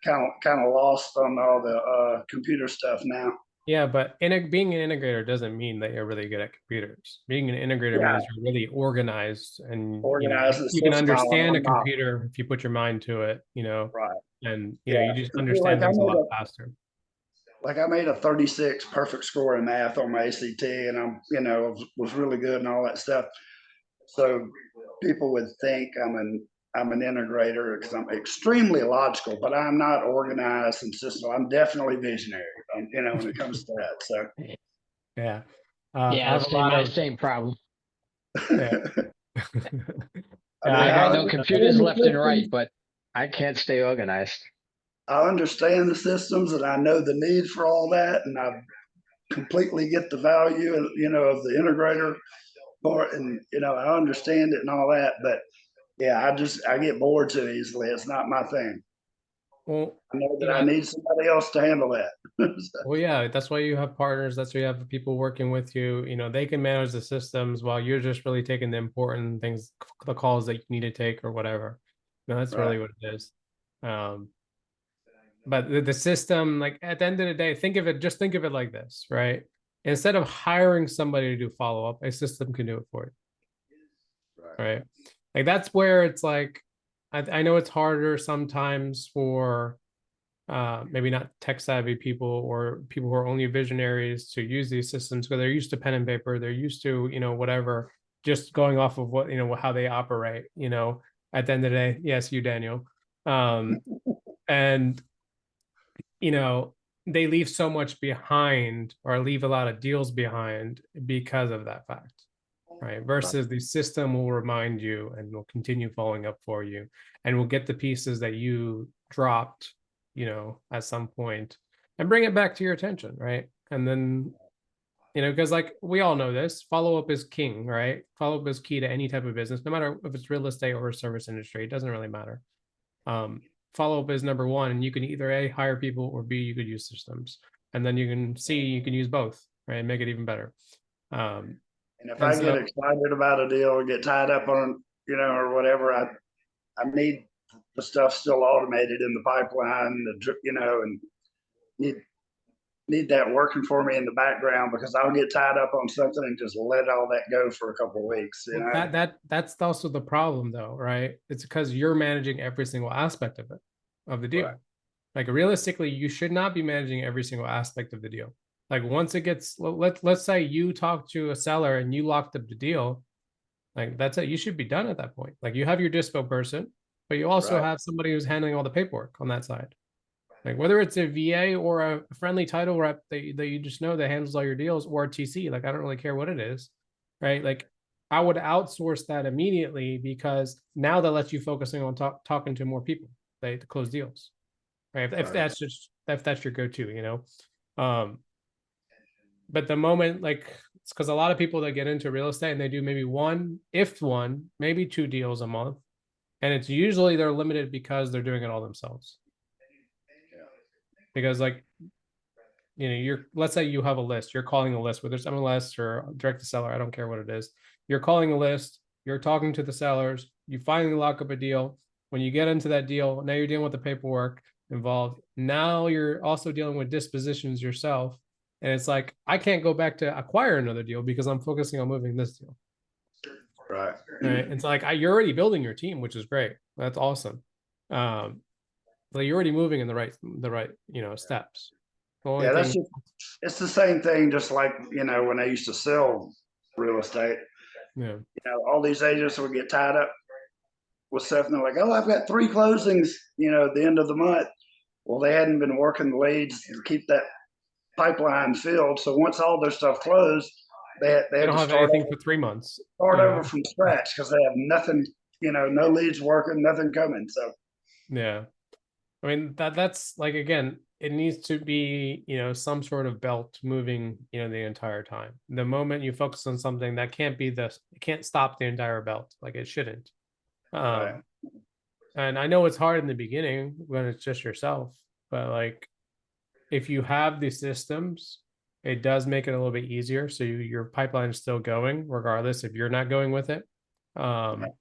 kind of lost on all the computer stuff now. yeah, but being an integrator doesn't mean that you're really good at computers. Being an integrator means you're really organized and Organized you can understand a I'm not. computer if you put your mind to it, Right. and Yeah. you just Like understand things a lot faster. Like I made a 36 perfect score in math on my ACT, and I'm was really good and all that stuff. So people would think I'm an integrator because I'm extremely logical, but I'm not organized and system. I'm definitely visionary, when it comes to that. So Yeah. Yeah, I have a lot of same problem. yeah. I mean, I I know computers left and right, but I can't stay organized. I understand the systems and I know the need for all that, and I completely get the value, of the integrator part, and I understand it and all that. But yeah, I get bored too easily. It's not my thing. Well, I know that I need somebody else to handle that. well, yeah, that's why you have partners. That's why you have people working with you. They can manage the systems while you're just really taking the important things, the calls that you need to take or whatever. That's Right. really what it is. But the system, like at the end of the day, think of it like this, right? Instead of hiring somebody to do follow-up, a system can do it for you, right? Like that's where it's like, I know it's harder sometimes for maybe not tech savvy people or people who are only visionaries to use these systems because they're used to pen and paper, they're used to whatever, just going off of what how they operate. At the end of the day, yes, you Daniel, and they leave so much behind or leave a lot of deals behind because of that fact. right? Versus the system will remind you and will continue following up for you and will get the pieces that you dropped, at some point and bring it back to your attention, right? And then, because like we all know this, follow-up is king, right? Follow-up is key to any type of business, no matter if it's real estate or a service industry, it doesn't really matter. Follow-up is number one, and you can either A, hire people, or B, you could use systems. And then you can use both, right? Make it even better. And if And I get so- excited about a deal or get tied up on, or whatever, I need the stuff still automated in the pipeline, and need that working for me in the background, because I'll get tied up on something and just let all that go for a couple of weeks. That's also the problem, though, right? It's because you're managing every single aspect of it, of the deal. Right. Like realistically, you should not be managing every single aspect of the deal. Like once it gets, let's say you talk to a seller and you locked up the deal, like that's it. You should be done at that point. Like you have your dispo person, but you also Right. have somebody who's handling all the paperwork on that side. Like whether it's a VA or a friendly title rep that you just know that handles all your deals, or a TC, like I don't really care what it is, right? Like I would outsource that immediately, because now that lets you focusing on talking to more people, to close deals, right? If that's your go-to, but the moment, like, it's because a lot of people that get into real estate and they do maybe one, maybe two deals a month, and it's usually they're limited because they're doing it all themselves. Because like, let's say you have a list, you're calling a list, whether it's MLS or direct to seller, I don't care what it is. You're calling a list, you're talking to the sellers, you finally lock up a deal. When you get into that deal, now you're dealing with the paperwork involved. Now you're also dealing with dispositions yourself. And it's like, I can't go back to acquire another deal because I'm focusing on moving this deal. Right. Right. It's like you're already building your team, which is great. That's awesome. But you're already moving in the right steps. Yeah, it's the same thing, just like, when I used to sell real estate, Yeah. all these agents would get tied up with stuff and they're like, oh, I've got 3 closings, at the end of the month. Well, they hadn't been working the leads to keep that pipeline filled. So once all their stuff closed, they had They don't to have start anything for 3 months. over from scratch, because they have nothing, no leads working, nothing coming. So Yeah. I mean, that's like, again, it needs to be, some sort of belt moving, the entire time. The moment you focus on something, that can't be it can't stop the entire belt. Like it shouldn't. Right. And I know it's hard in the beginning when it's just yourself, but like if you have these systems, it does make it a little bit easier. So your pipeline is still going, regardless if you're not going with it. And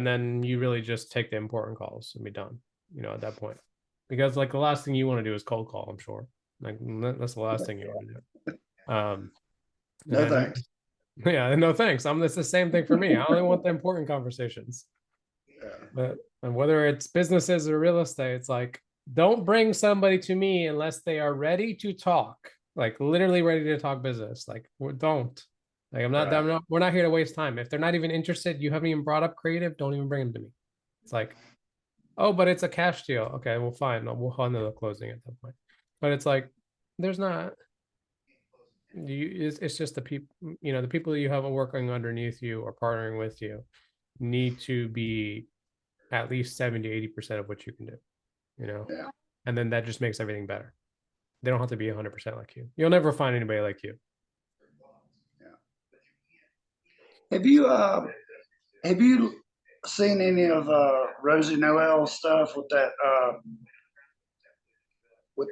then you really just take the important calls and be done, at that point. Because like the last thing you want to do is cold call, I'm sure. Like that's the last thing you want to do. No thanks. Yeah, no thanks. It's the same thing for me. I only want the important conversations. But and whether it's businesses or real estate, it's like, don't bring somebody to me unless they are ready to talk, like literally ready to talk business. Like don't. Like we're not here to waste time. If they're not even interested, you haven't even brought up creative, don't even bring them to me. It's like, oh, but it's a cash deal. Okay, well, fine. We'll handle the closing at that point. But it's like, there's not. It's just the people, the people that you have working underneath you or partnering with you need to be at least 70-80% of what you can do, Yeah. And then that just makes everything better. They don't have to be 100% like you. You'll never find anybody like you. Have you seen any of Rosie Noel's stuff with that with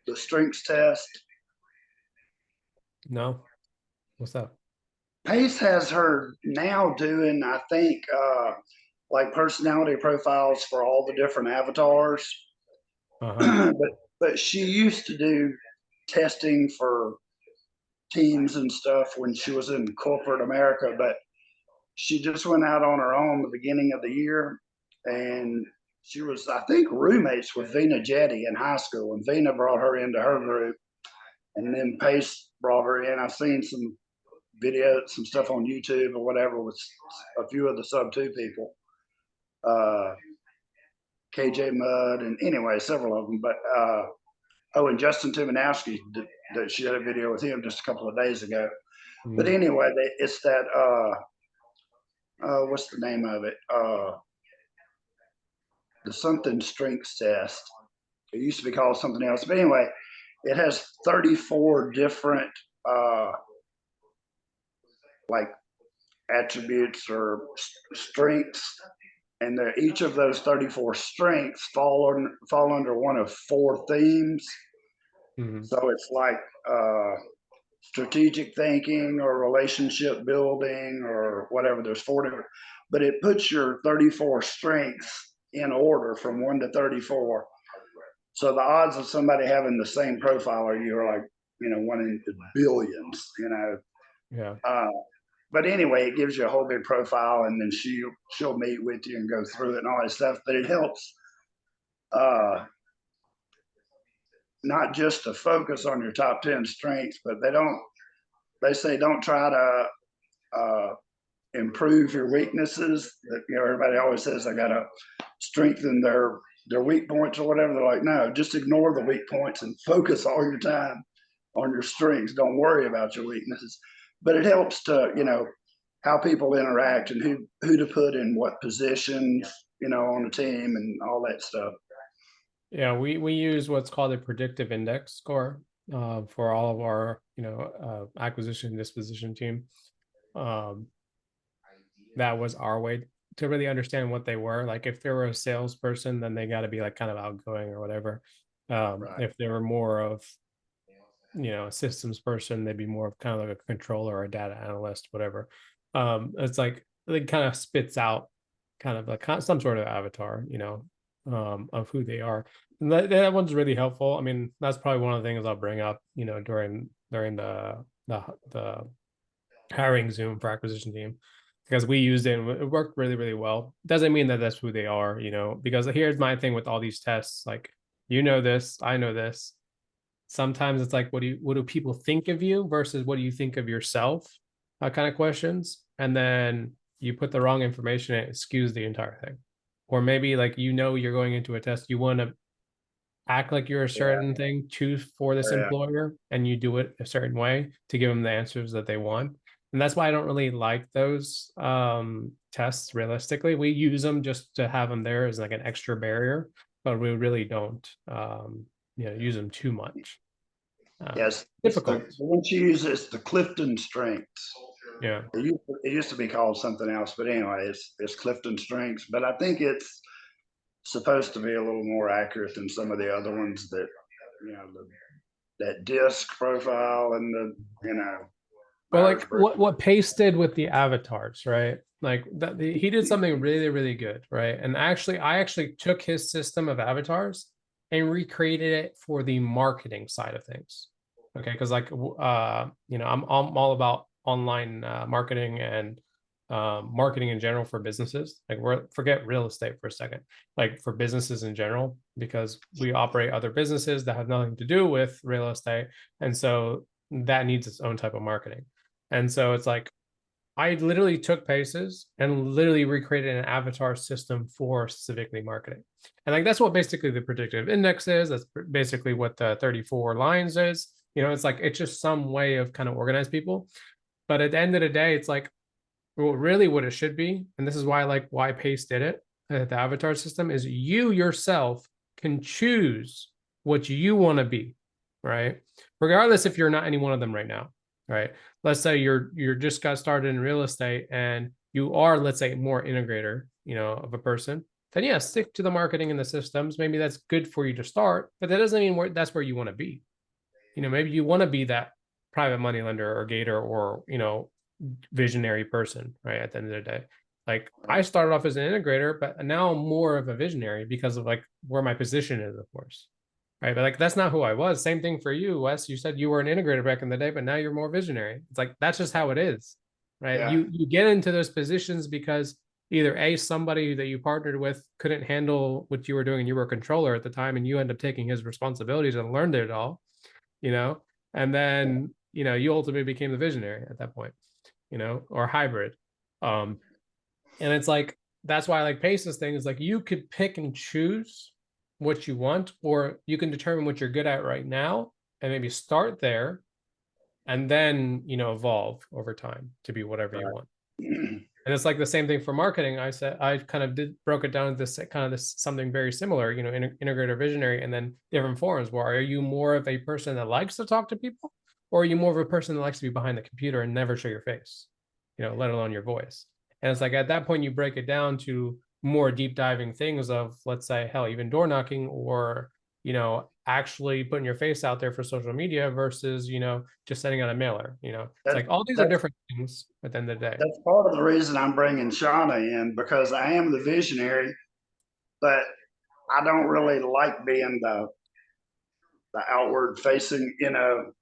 the strengths test? No, what's up? Pace has her now doing, I think, like personality profiles for all the different avatars. But she used to do testing for teams and stuff when she was in corporate America. But she just went out on her own the beginning of the year, and she was, I think, roommates with Vina Jetty in high school, and Vina brought her into her group, and then Pace brought her in. I've seen some videos, some stuff on YouTube or whatever with a few of the sub 2 people, KJ Mudd, and anyway, several of them. But and Justin Tumanowski that she had a video with him just a couple of days ago. But Mm. anyway, it's that what's the name of it? The something strengths test. It used to be called something else, but anyway, it has 34 different like attributes or strengths, and each of those 34 strengths fall under one of 4 themes. Mhm. So it's like strategic thinking or relationship building or whatever. There's 4 different, but it puts your 34 strengths in order from 1 to 34. So the odds of somebody having the same profile are you are like, 1 in billions, Yeah. But anyway, it gives you a whole big profile, and then she'll meet with you and go through it and all that stuff. But it helps not just to focus on your top 10 strengths, but they say don't try to improve your weaknesses. That everybody always says I gotta strengthen their weak points or whatever. They're like, no, just ignore the weak points and focus all your time on your strengths. Don't worry about your weaknesses. But it helps to, how people interact and who to put in what positions, on the team and all that stuff. Yeah, we use what's called a predictive index score for all of our acquisition and disposition team. That was our way to really understand what they were. Like if they were a salesperson, then they got to be like kind of outgoing or whatever. Right. If they were more of a systems person, they'd be more of kind of like a controller or a data analyst, whatever. It's like it kind of spits out kind of like some sort of avatar, of who they are. And that one's really helpful. I mean, that's probably one of the things I'll bring up, during the hiring Zoom for acquisition team, because we used it and it worked really, really well. Doesn't mean that that's who they are, because here's my thing with all these tests. Like, this, I know this. Sometimes it's like, what do people think of you versus what do you think of yourself? Kind of questions. And then you put the wrong information and it skews the entire thing. Or maybe like, you're going into a test, you want to act like you're a certain thing for this employer, and you do it a certain way to give them the answers that they want. And that's why I don't really like those tests. Realistically, we use them just to have them there as like an extra barrier, but we really don't use them too much. Yes, Difficult. once you use it's the Clifton strengths. Yeah. It used to be called something else, but anyway, it's Clifton strengths. But I think it's supposed to be a little more accurate than some of the other ones that that disc profile and Well, like what Pace did with the avatars, right? Like that he did something really, really good, right? And I actually took his system of avatars and recreated it for the marketing side of things. Okay, because like I'm all about online marketing and marketing in general for businesses. Like forget real estate for a second, like for businesses in general, because we operate other businesses that have nothing to do with real estate, and so that needs its own type of marketing. And so it's like I literally took Paces and literally recreated an avatar system for specifically marketing. And like that's what basically the predictive index is. That's basically what the 34 lines is. It's like it's just some way of kind of organize people. But at the end of the day, it's like, well, really what it should be, and this is why Pace did it, the avatar system, is you yourself can choose what you want to be, right? Regardless if you're not any one of them right now, right? Let's say you're just got started in real estate and you are, let's say, more integrator, of a person, then yeah, stick to the marketing and the systems. Maybe that's good for you to start, but that doesn't mean that's where you want to be. Maybe you want to be that private money lender or gator or, visionary person, right? At the end of the day, like I started off as an integrator, but now I'm more of a visionary because of like where my position is, of course. Right. But like that's not who I was. Same thing for you, Wes. You said you were an integrator back in the day, but now you're more visionary. It's like that's just how it is. Right. Yeah. You get into those positions because either somebody that you partnered with couldn't handle what you were doing and you were a controller at the time and you end up taking his responsibilities and learned it all, and then you ultimately became the visionary at that point, or hybrid. And it's like that's why I like Pace's thing is like you could pick and choose what you want, or you can determine what you're good at right now and maybe start there, and then, you know, evolve over time to be whatever you want. And it's like the same thing for marketing. I said, I kind of broke it down into this kind of this something very similar, you know, integrator, visionary, and then different forms. Where are you more of a person that likes to talk to people, or are you more of a person that likes to be behind the computer and never show your face, you know, let alone your voice? And it's like at that point you break it down to more deep diving things of, let's say, hell, even door knocking, or, you know, actually putting your face out there for social media versus, you know, just sending out a mailer. You know, it's like all these are different things at the end of the day. That's part of the reason I'm bringing Shauna in, because I am the visionary, but I don't really like being the outward facing, you know,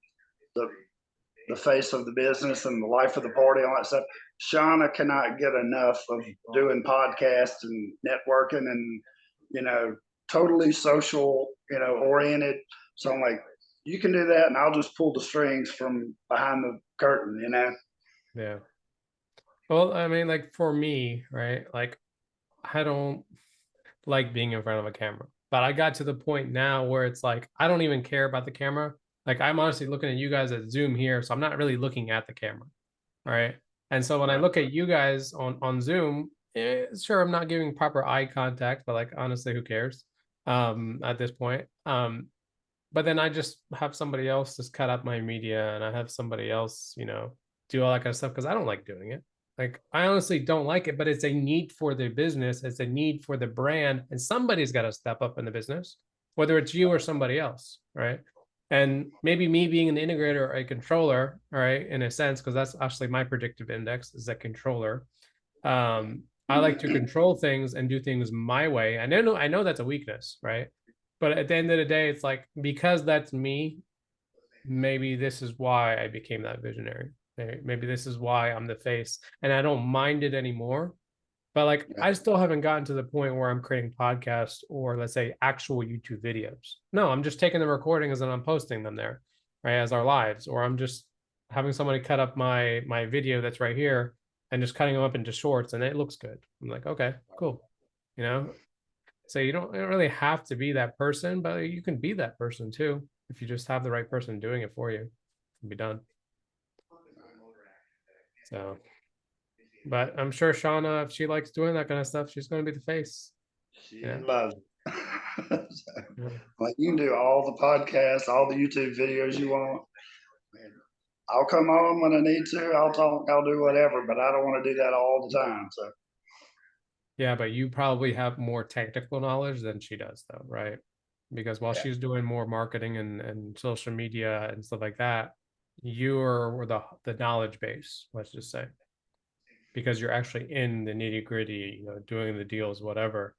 the face of the business and the life of the party, all that stuff. Shauna cannot get enough of doing podcasts and networking and, you know, totally social, you know, oriented. So I'm like, you can do that, and I'll just pull the strings from behind the curtain, you know? Yeah. Well, I mean, like for me, right? Like I don't like being in front of a camera, but I got to the point now where it's like I don't even care about the camera. Like I'm honestly looking at you guys at Zoom here, so I'm not really looking at the camera. All right. And so when I look at you guys on Zoom, sure, I'm not giving proper eye contact, but like honestly, who cares? At this point. But then I just have somebody else just cut up my media, and I have somebody else, you know, do all that kind of stuff because I don't like doing it. Like I honestly don't like it, but it's a need for the business, it's a need for the brand, and somebody's got to step up in the business, whether it's you or somebody else, right? And maybe me being an integrator or a controller, all right, in a sense, because that's actually my predictive index is a controller. I like to control things and do things my way. I know that's a weakness, right? But at the end of the day, it's like because that's me, maybe this is why I became that visionary. Maybe this is why I'm the face, and I don't mind it anymore. But like, I still haven't gotten to the point where I'm creating podcasts or let's say actual YouTube videos. No, I'm just taking the recordings and I'm posting them there, right, as our lives, or I'm just having somebody cut up my video that's right here and just cutting them up into shorts, and it looks good. I'm like, okay, cool, you know. So you don't really have to be that person, but you can be that person too if you just have the right person doing it for you. It can be done. So, but I'm sure Shauna, if she likes doing that kind of stuff, she's going to be the face. She Yeah. loves it. Yeah. Like you can do all the podcasts, all the YouTube videos you want. And I'll come on when I need to. I'll talk. I'll do whatever, but I don't want to do that all the time. So Yeah, but you probably have more technical knowledge than she does, though, right? Because while she's doing more marketing and social media and stuff like that, you're the knowledge base, let's just say, because you're actually in the nitty gritty, you know, doing the deals, whatever.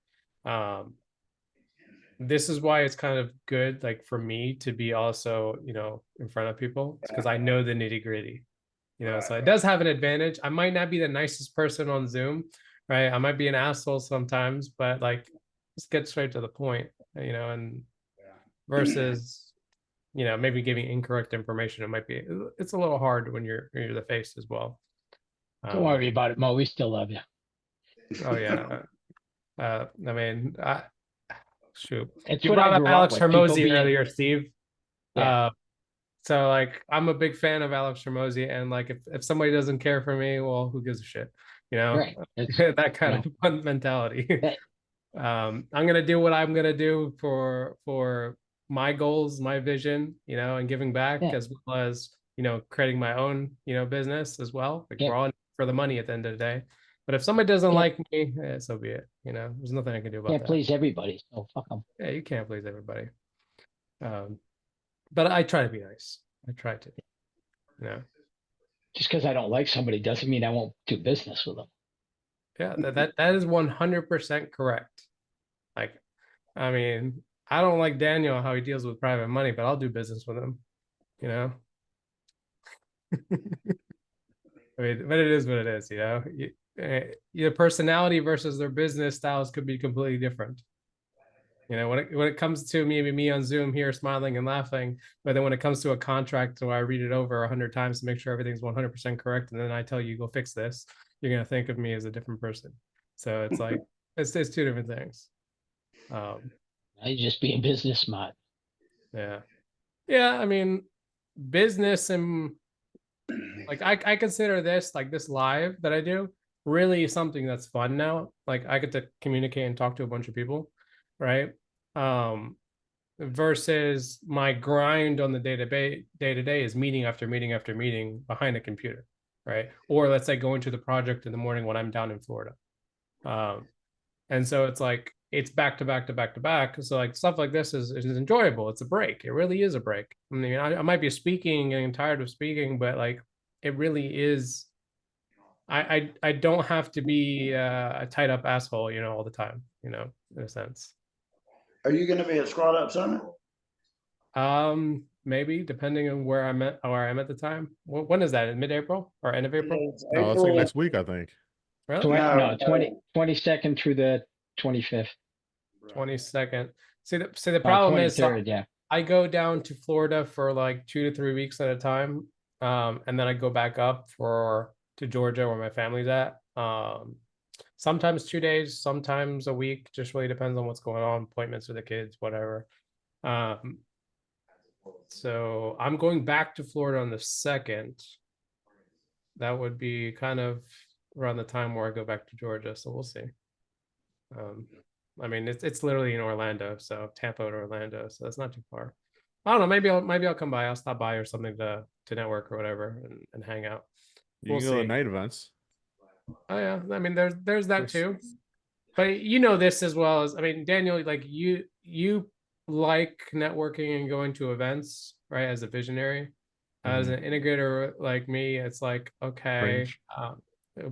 This is why it's kind of good, like for me to be also, you know, in front of people, because I know the nitty gritty, you know, so it does have an advantage. I might not be the nicest person on Zoom, right? I might be an asshole sometimes, but like, just get straight to the point, you know, and versus, you know, maybe giving incorrect information. It might be, it's a little hard when you're the face as well. Don't worry about it, Mo. We still love you. Oh yeah. I mean, shoot. It's You what I brought up grew up Alex with. People Hermosi being earlier, Steve. Yeah. So like I'm a big fan of Alex Hermosi, and like if somebody doesn't care for me, well, who gives a shit? You know, right. It's that kind of fun mentality. that, I'm gonna do what I'm gonna do for my goals, my vision, you know, and giving back yeah. as well as, you know, creating my own, you know, business as well. Like we're Can't all in for the money at the end of the day. But if somebody doesn't can't like me, so be it. You know, there's nothing I can do about can't that. please everybody. So fuck them. Yeah, you can't please everybody. But I try to be nice. I try to, you know. Just because I don't like somebody doesn't mean I won't do business with them. Yeah, that is 100% correct. Like, I mean, I don't like Daniel how he deals with private money, but I'll do business with him, you know. I mean, but it is what it is, you know. Your personality versus their business styles could be completely different. You know, when it comes to maybe me on Zoom here smiling and laughing, but then when it comes to a contract where I read it over 100 times to make sure everything's 100% correct, and then I tell you go fix this, you're gonna think of me as a different person. So it's like it's two different things. I just being business smart. Yeah. Yeah, I mean, business and like I consider this like this live that I do really something that's fun now. Like I get to communicate and talk to a bunch of people, right? Um, versus my grind on the day to day is meeting after meeting after meeting behind a computer, right? Or let's say going to the project in the morning when I'm down in Florida. Um, and so it's like it's back to back to back to back. So like stuff like this is enjoyable. It's a break. It really is a break. I mean, I might be speaking, getting tired of speaking, but like it really is. I don't have to be a tied up asshole, all the time, in a sense. Are you going to be at Squad Up Summit? Maybe depending on where I'm at the time. When is that? In mid-April or end of April? It's No, it's like April. next week, I think. Really? No, 22nd through the 25th. 22nd. See the problem is 23rd, yeah. I go down to Florida for like 2 to 3 weeks at a time. And then I go back up to Georgia where my family's at. Sometimes 2 days, sometimes a week, just really depends on what's going on, appointments with the kids, whatever. So I'm going back to Florida on the 2nd. That would be kind of around the time where I go back to Georgia, so we'll see. I mean, it's literally in Orlando, so Tampa to Orlando, so that's not too far. I don't know. Maybe I'll come by. I'll stop by or something to network or whatever and hang out. You We'll can go to see. night events. Oh yeah, I mean, there's that too. But you know this as well as, I mean, Daniel, like you like networking and going to events, right? As a visionary, as an integrator like me, it's like, okay, Cringe.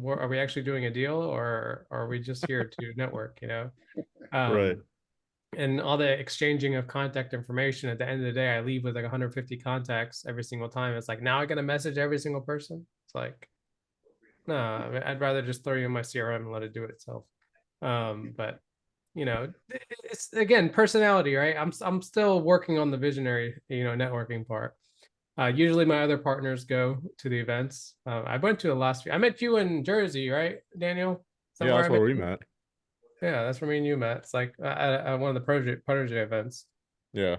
are we actually doing a deal or are we just here to network? Right. And all the exchanging of contact information. At the end of the day, I leave with like 150 contacts every single time. It's like now I got to message every single person. It's like, no, I mean, I'd rather just throw you in my CRM and let it do it itself. But it's again personality, right? I'm still working on the visionary, networking part. Usually my other partners go to the events. I went to the last few. I met you in Jersey, right, Daniel? Yeah, Somewhere I that's where met we you? met. Yeah, that's where me and you met. It's like at one of the protege events. Yeah.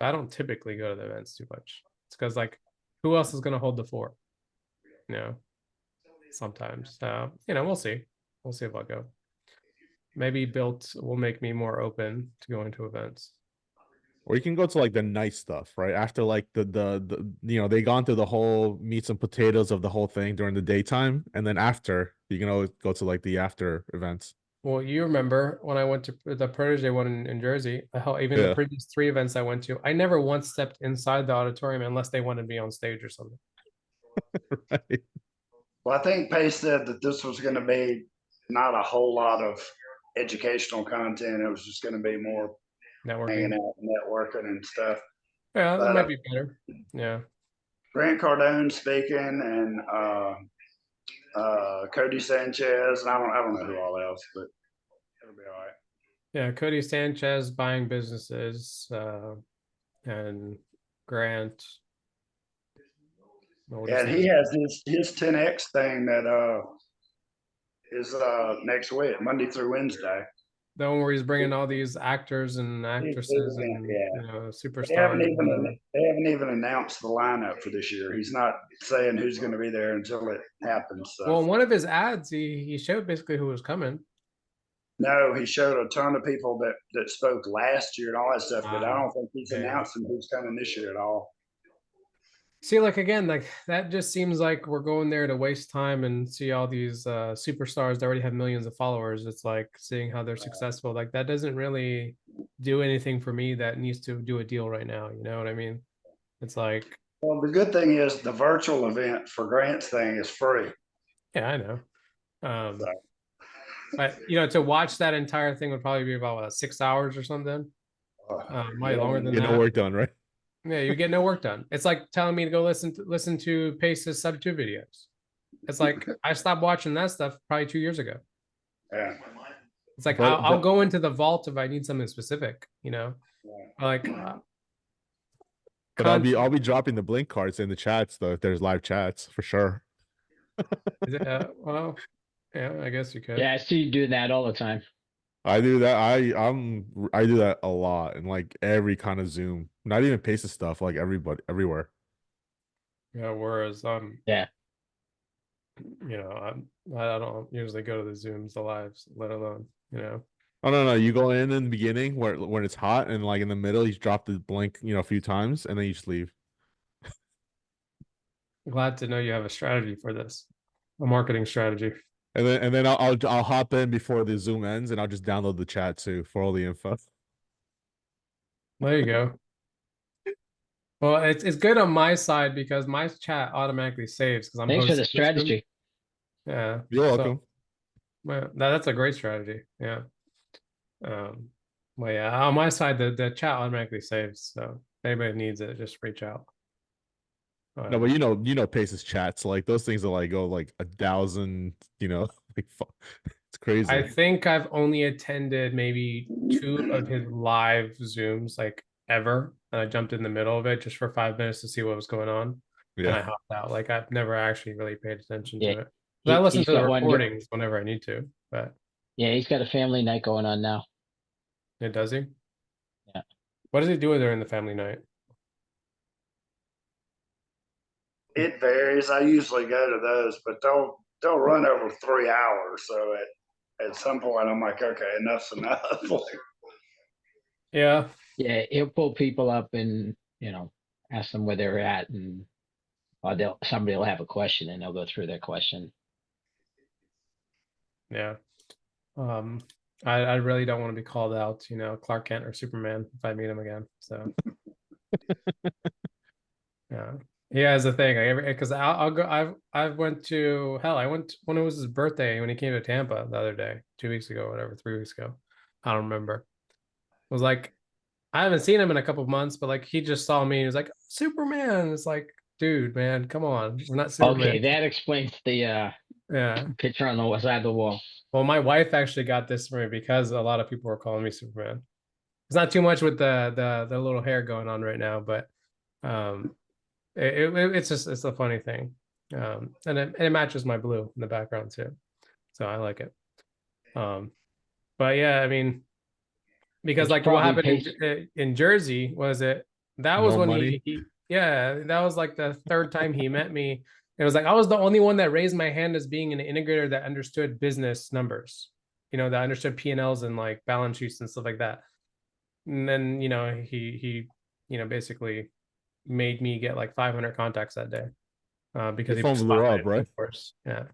I don't typically go to the events too much. It's because like, who else is going to hold the fort? Sometimes. We'll see. We'll see if I'll go. Maybe BILT will make me more open to going to events. Or you can go to like the nice stuff, right? After like they gone through the whole meats and potatoes of the whole thing during the daytime, and then after you can always go to like the after events. Well, you remember when I went to the protege one in Jersey, hell, even the Yeah. previous 3 events I went to, I never once stepped inside the auditorium unless they wanted me on stage or something. Right. Well, I think Pace said that this was going to be not a whole lot of educational content. It was just going to be more hanging Networking. out, networking and stuff. Yeah, that But might be better. Yeah. Grant Cardone speaking and Cody Sanchez, and I don't know who all else, but it'll be all right. Yeah, Cody Sanchez buying businesses, and Grant. And he has his 10X thing that is next week, Monday through Wednesday. The one where he's bringing all these actors and actresses and superstars. They haven't even announced the lineup for this year. He's not saying who's going to be there until it happens. So. Well, in one of his ads, he showed basically who was coming. No, he showed a ton of people that spoke last year and all that stuff, but I don't think he's announcing who's coming this year at all. See, like again, like that just seems like we're going there to waste time and see all these superstars that already have millions of followers. It's like seeing how they're successful. Like that doesn't really do anything for me that needs to do a deal right now. You know what I mean? It's like, well, the good thing is the virtual event for Grant's thing is free. yeah, I know. But to watch that entire thing would probably be about 6 hours or something. Might longer than Get that. no work done, right? Yeah, you get no work done. It's like telling me to go listen to Pace's sub 2 videos. It's like I stopped watching that stuff probably 2 years ago. Yeah. It's like I'll go into the vault if I need something specific, like. But I'll be dropping the blink cards in the chats though if there's live chats for sure. Well, yeah, I guess you could. Yeah, I see you doing that all the time. I do that. I do that a lot in like every kind of Zoom Not even Pace's stuff, like everybody everywhere. Yeah, whereas Yeah. I don't usually go to the Zooms, the lives, let alone, Oh no, no, you go in the beginning where when it's hot and like in the middle you drop the blink, a few times and then you just leave. glad to know you have a strategy for this, a marketing strategy. And then I'll hop in before the Zoom ends and I'll just download the chat too for all the info. There you go. Well, it's good on my side because my chat automatically saves because I'm Thanks for hosting the the Zoom. strategy. Yeah. You're So welcome. well, that's a great strategy. Yeah. Well, yeah, on my side, the chat automatically saves. So if anybody needs it, just reach out. No, but Pace's chats, like those things are like go like 1,000, like it's crazy. I think I've only attended maybe 2 of his live Zooms like ever. And I jumped in the middle of it just for 5 minutes to see what was going on. And I Yeah. hopped out. Like I've never actually really paid attention Yeah. to it. But I listen He's to the got one. recordings whenever I need to. But Yeah, he's got a family night going on now. it does he? Yeah. What does he do during the family night? It varies. I usually go to those, but they'll run over 3 hours. So at some point, I'm like, okay, enough's enough. Like, Yeah. Yeah, he'll pull people up and ask them where they're at, and or somebody will have a question and they'll go through their question. Yeah. Um, I really don't want to be called out, Clark Kent or Superman if I meet him again. So yeah, he has a thing. Because I'll go. I went to hell. I went when it was his birthday when he came to Tampa the other day, 2 weeks ago, whatever, 3 weeks ago. I don't remember. It was like I haven't seen him in a couple of months, but like he just saw me and he was like Superman. It's like, dude, man, come on, we're not Superman. Okay, that explains the Yeah. picture on the side of the wall. Well, my wife actually got this for me because a lot of people were calling me Superman. It's not too much with the little hair going on right now, but um, it's a funny thing, and it matches my blue in the background too, so I like it. But yeah, I mean, because It's like what probably happened pace. in Jersey was that was No when money. yeah, that was like the third time he met me. It was like I was the only one that raised my hand as being an integrator that understood business numbers, that understood P&Ls and like balance sheets and stuff like that. And then he basically made me get like 500 contacts that day because Your he phone blew up, spotlighted me, right? of course. Yeah.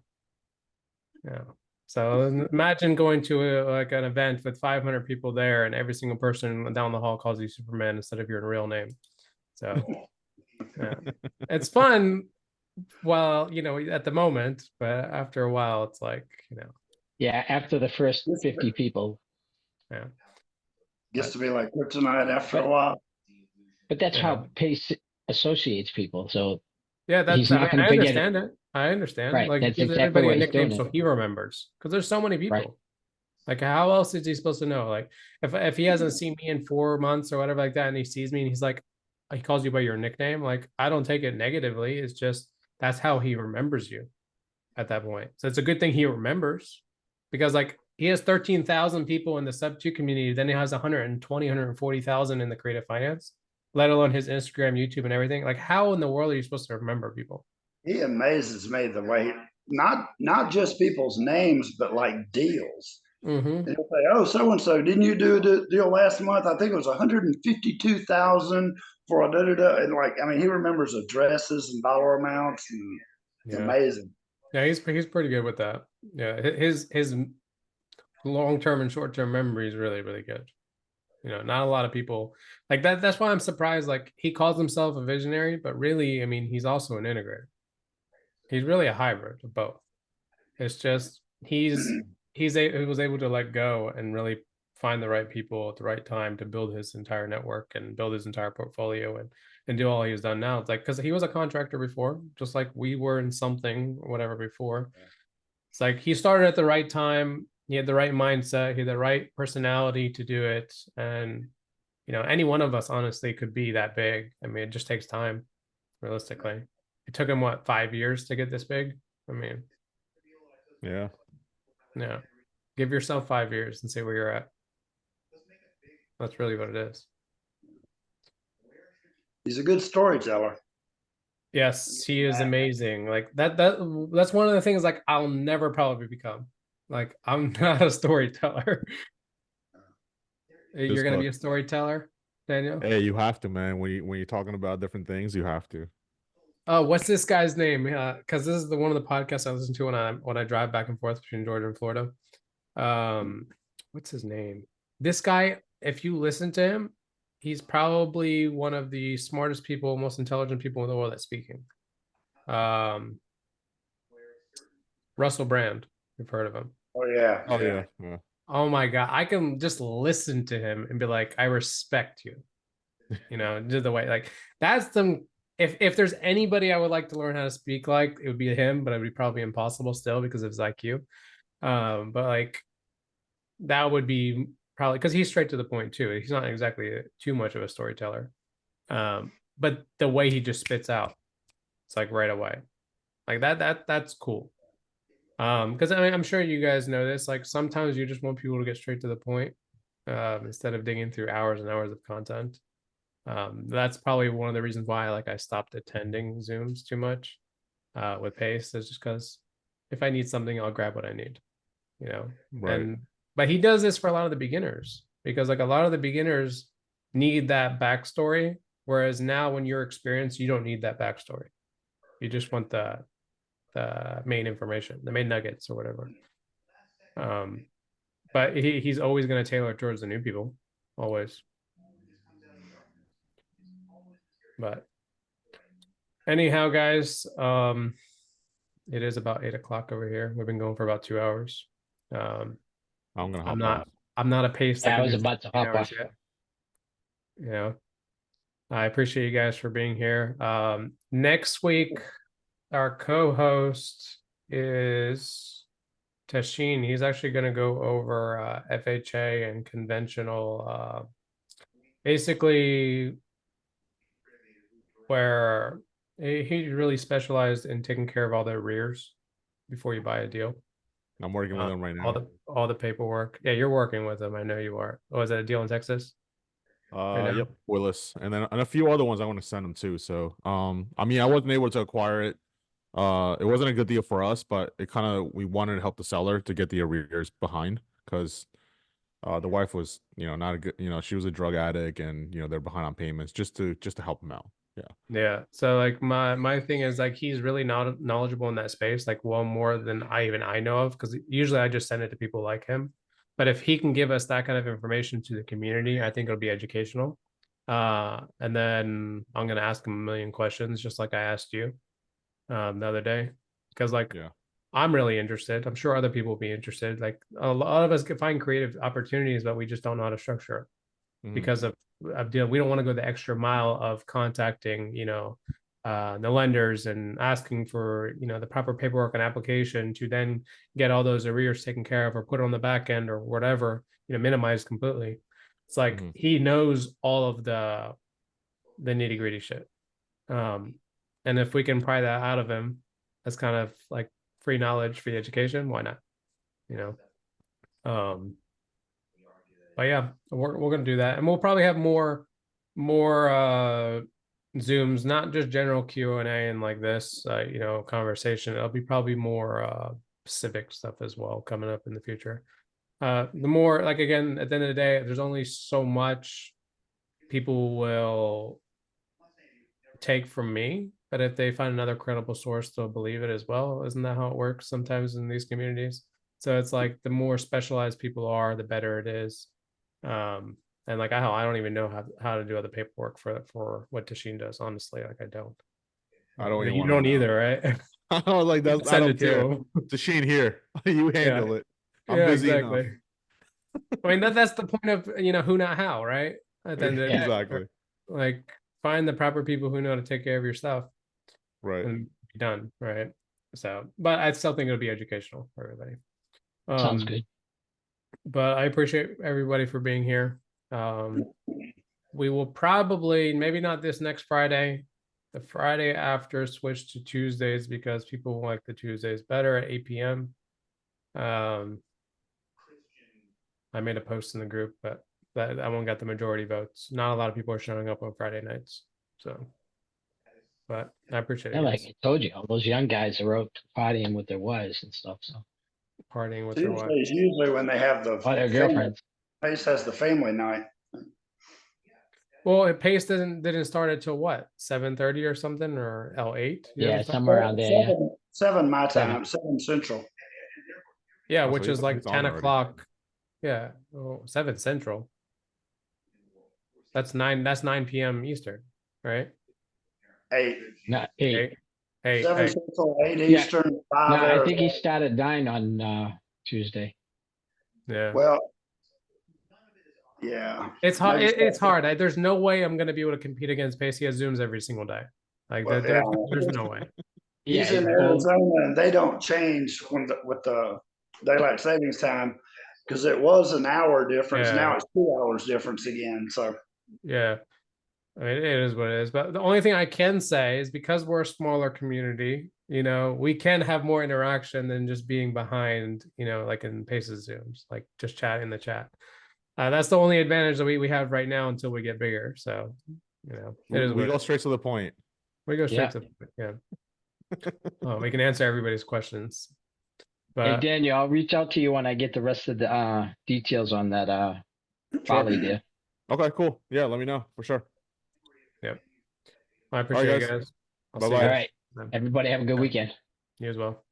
Yeah. So imagine going to like an event with 500 people there and every single person down the hall calls you Superman instead of your real name. So yeah, it's fun while at the moment, but after a while it's like Yeah, after the first Gets 50 people. yeah. gets But to be like kryptonite after a But while. but that's yeah, how pace associates people. So yeah, he's I mean not going I to forget it. understand it. I understand. Right. Like it That's gives exactly everybody a what he's nickname doing so it. he remembers because there's so many Right. people. Like how else is he supposed to know? Like if he hasn't seen me in 4 months or whatever like that, and he sees me and he's like, he calls you by your nickname. Like I don't take it negatively. It's just that's how he remembers you at that point. So it's a good thing he remembers because like he has 13,000 people in the sub two community. Then he has 120, 140,000 in the creative finance, let alone his Instagram, YouTube, and everything. Like how in the world are you supposed to remember people? He amazes me the way not just people's names, but like deals. Mm-hmm. And he'll say, "Oh, so and so, didn't you do a deal last month? I think it was 152,000 for a da da da." And like, I mean, he remembers addresses and dollar amounts, and it's Yeah. amazing. Yeah, he's pretty good with that. Yeah, his long-term and short-term memory is really, really good. Not a lot of people like that. That's why I'm surprised. Like he calls himself a visionary, but really, I mean, he's also an integrator. He's really a hybrid of both. It's just he was able to let go and really find the right people at the right time to build his entire network and build his entire portfolio and do all he's done now. It's like because he was a contractor before, just like we were in something or whatever before. It's like he started at the right time. He had the right mindset. He had the right personality to do it. And, any one of us honestly could be that big. I mean, it just takes time, realistically. It took him, what, 5 years to get this big? I mean, Yeah. yeah. Give yourself 5 years and see where you're at. That's really what it is. He's a good storyteller. Yes, he is amazing. Like that's one of the things like I'll never probably become. Like I'm not a storyteller. You're Just gonna be hook. a storyteller, Daniel? Hey, you have to, man. When you're talking about different things, you have to. Oh, what's this guy's name? Because this is the one of the podcasts I listen to when I drive back and forth between Georgia and Florida. What's his name? This guy, if you listen to him, he's probably one of the smartest people, most intelligent people in the world at speaking. Um, Russell Brand, you've heard of him. Oh yeah. Oh yeah, yeah. Oh my God, I can just listen to him and be like, I respect you. You know, just the way like that's the if there's anybody I would like to learn how to speak like, it would be him, but it would be probably impossible still because of his IQ. But like that would be probably because he's straight to the point too. He's not exactly too much of a storyteller. But the way he just spits out, it's like right away. Like that's cool. Because I mean, I'm sure you guys know this. Like sometimes you just want people to get straight to the point, instead of digging through hours and hours of content. That's probably one of the reasons why like I stopped attending Zooms too much, with Pace. Is just because if I need something, I'll grab what I need, you know. Right. And but he does this for a lot of the beginners because like a lot of the beginners need that backstory, whereas now when you're experienced, you don't need that backstory. You just want the main information, the main nuggets or whatever. But he's always going to tailor towards the new people, always. But anyhow, guys, it is about 8 o'clock over here. We've been going for about 2 hours. I'm gonna I'm hop off. not I'm not a pace that Yeah, I can was do about to 16 hop hours off. yet. You know, I appreciate you guys for being here. Next week, our co-host is Tashin. He's actually going to go over FHA and conventional, basically where he really specialized in taking care of all the arrears before you buy a deal. I'm working with them right All now. the paperwork. Yeah, you're working with them. I know you are. Oh, is that a deal in Texas? Right now? Yep, Willis, and then and a few other ones I want to send them too. So, I mean, I wasn't able to acquire it. It wasn't a good deal for us, but it kind of we wanted to help the seller to get the arrears behind because the wife was, not a good, she was a drug addict, and they're behind on payments just to help them out. Yeah. Yeah. So like my thing is like he's really not knowledgeable in that space, like well more than I know of, because usually I just send it to people like him. But if he can give us that kind of information to the community, I think it'll be educational. And then I'm gonna ask him a million questions, just like I asked you the other day, because like Yeah. I'm really interested. I'm sure other people will be interested. Like a lot of us can find creative opportunities, but we just don't know how to structure it because of deal. We don't want to go the extra mile of contacting, the lenders and asking for, the proper paperwork and application to then get all those arrears taken care of or put on the back end or whatever, minimized completely. It's like he knows all of the nitty gritty shit. And if we can pry that out of him, that's kind of like free knowledge, free education. Why not? You know. But yeah, we're gonna do that, and we'll probably have more Zooms, not just general Q&A and like this, conversation. It'll be probably more civic stuff as well coming up in the future. The more like again, at the end of the day, there's only so much people will take from me, but if they find another credible source, they'll believe it as well. Isn't that how it works sometimes in these communities? So it's like the more specialized people are, the better it is. And like I don't even know how to do other paperwork for what Tashin does. Honestly, like I don't. I don't even You want to don't know. either, right? I was like, I Send don't it to care. him. Tashin here. You Yeah, handle it. I'm yeah, busy enough. exactly. I mean that's the point of who not how, right? At the end of the day, Exactly. like find the proper people who know how to take care of your stuff Right. and be done, right? So, but I still think it'll be educational for everybody. Sounds good. But I appreciate everybody for being here. We will probably, maybe not this next Friday, the Friday after, switch to Tuesdays because people like the Tuesdays better at 8 p.m. I made a post in the group, but that one got the majority votes. Not a lot of people are showing up on Friday nights. So, but I appreciate it, Yeah, like guys. I told you, all those young guys are out partying with their wives and stuff. So, Partying with their wife. Tuesday is usually when they have the or their family. girlfriends. Pace has the family night. Well, Pace didn't start until what, 7:30 or something, or L8? Yeah, somewhere around there. Yeah. Seven my Seven. time, 7 Central. Yeah, Oh, so which is like he's on 10 already. o'clock. Yeah, 7 Central. That's 9 p.m. Eastern, right? 8. Not eight. Hey, 7 hey. Central, 8 Yeah. Eastern, No, 5 I think he Arizona. started 9 on Tuesday. Yeah. Well, yeah. It's hard. Maybe It's hard. There's no way I'm going to be able to compete against Pace. He has Zooms every single day. Like Well, yeah. there's no way. He's Yeah, in well, Arizona and they don't change with the daylight savings time because it was an hour difference. Yeah. Now it's 2 hours difference again. So Yeah. I mean, it is what it is. But the only thing I can say is because we're a smaller community, we can have more interaction than just being behind, like in Pace's Zooms, like just chat in the chat. That's the only advantage that we have right now until we get bigger. So, it is We what go it is. straight to the point. We go straight Yeah. to the point. Yeah. Oh, we can answer everybody's questions. hey But Daniel, I'll reach out to you when I get the rest of the details on that volley there. Okay, cool. Yeah, let me know for sure. I appreciate guys. it, guys. I'll Bye-bye. see you All guys right, then. everybody have a good Yeah. weekend. You as well.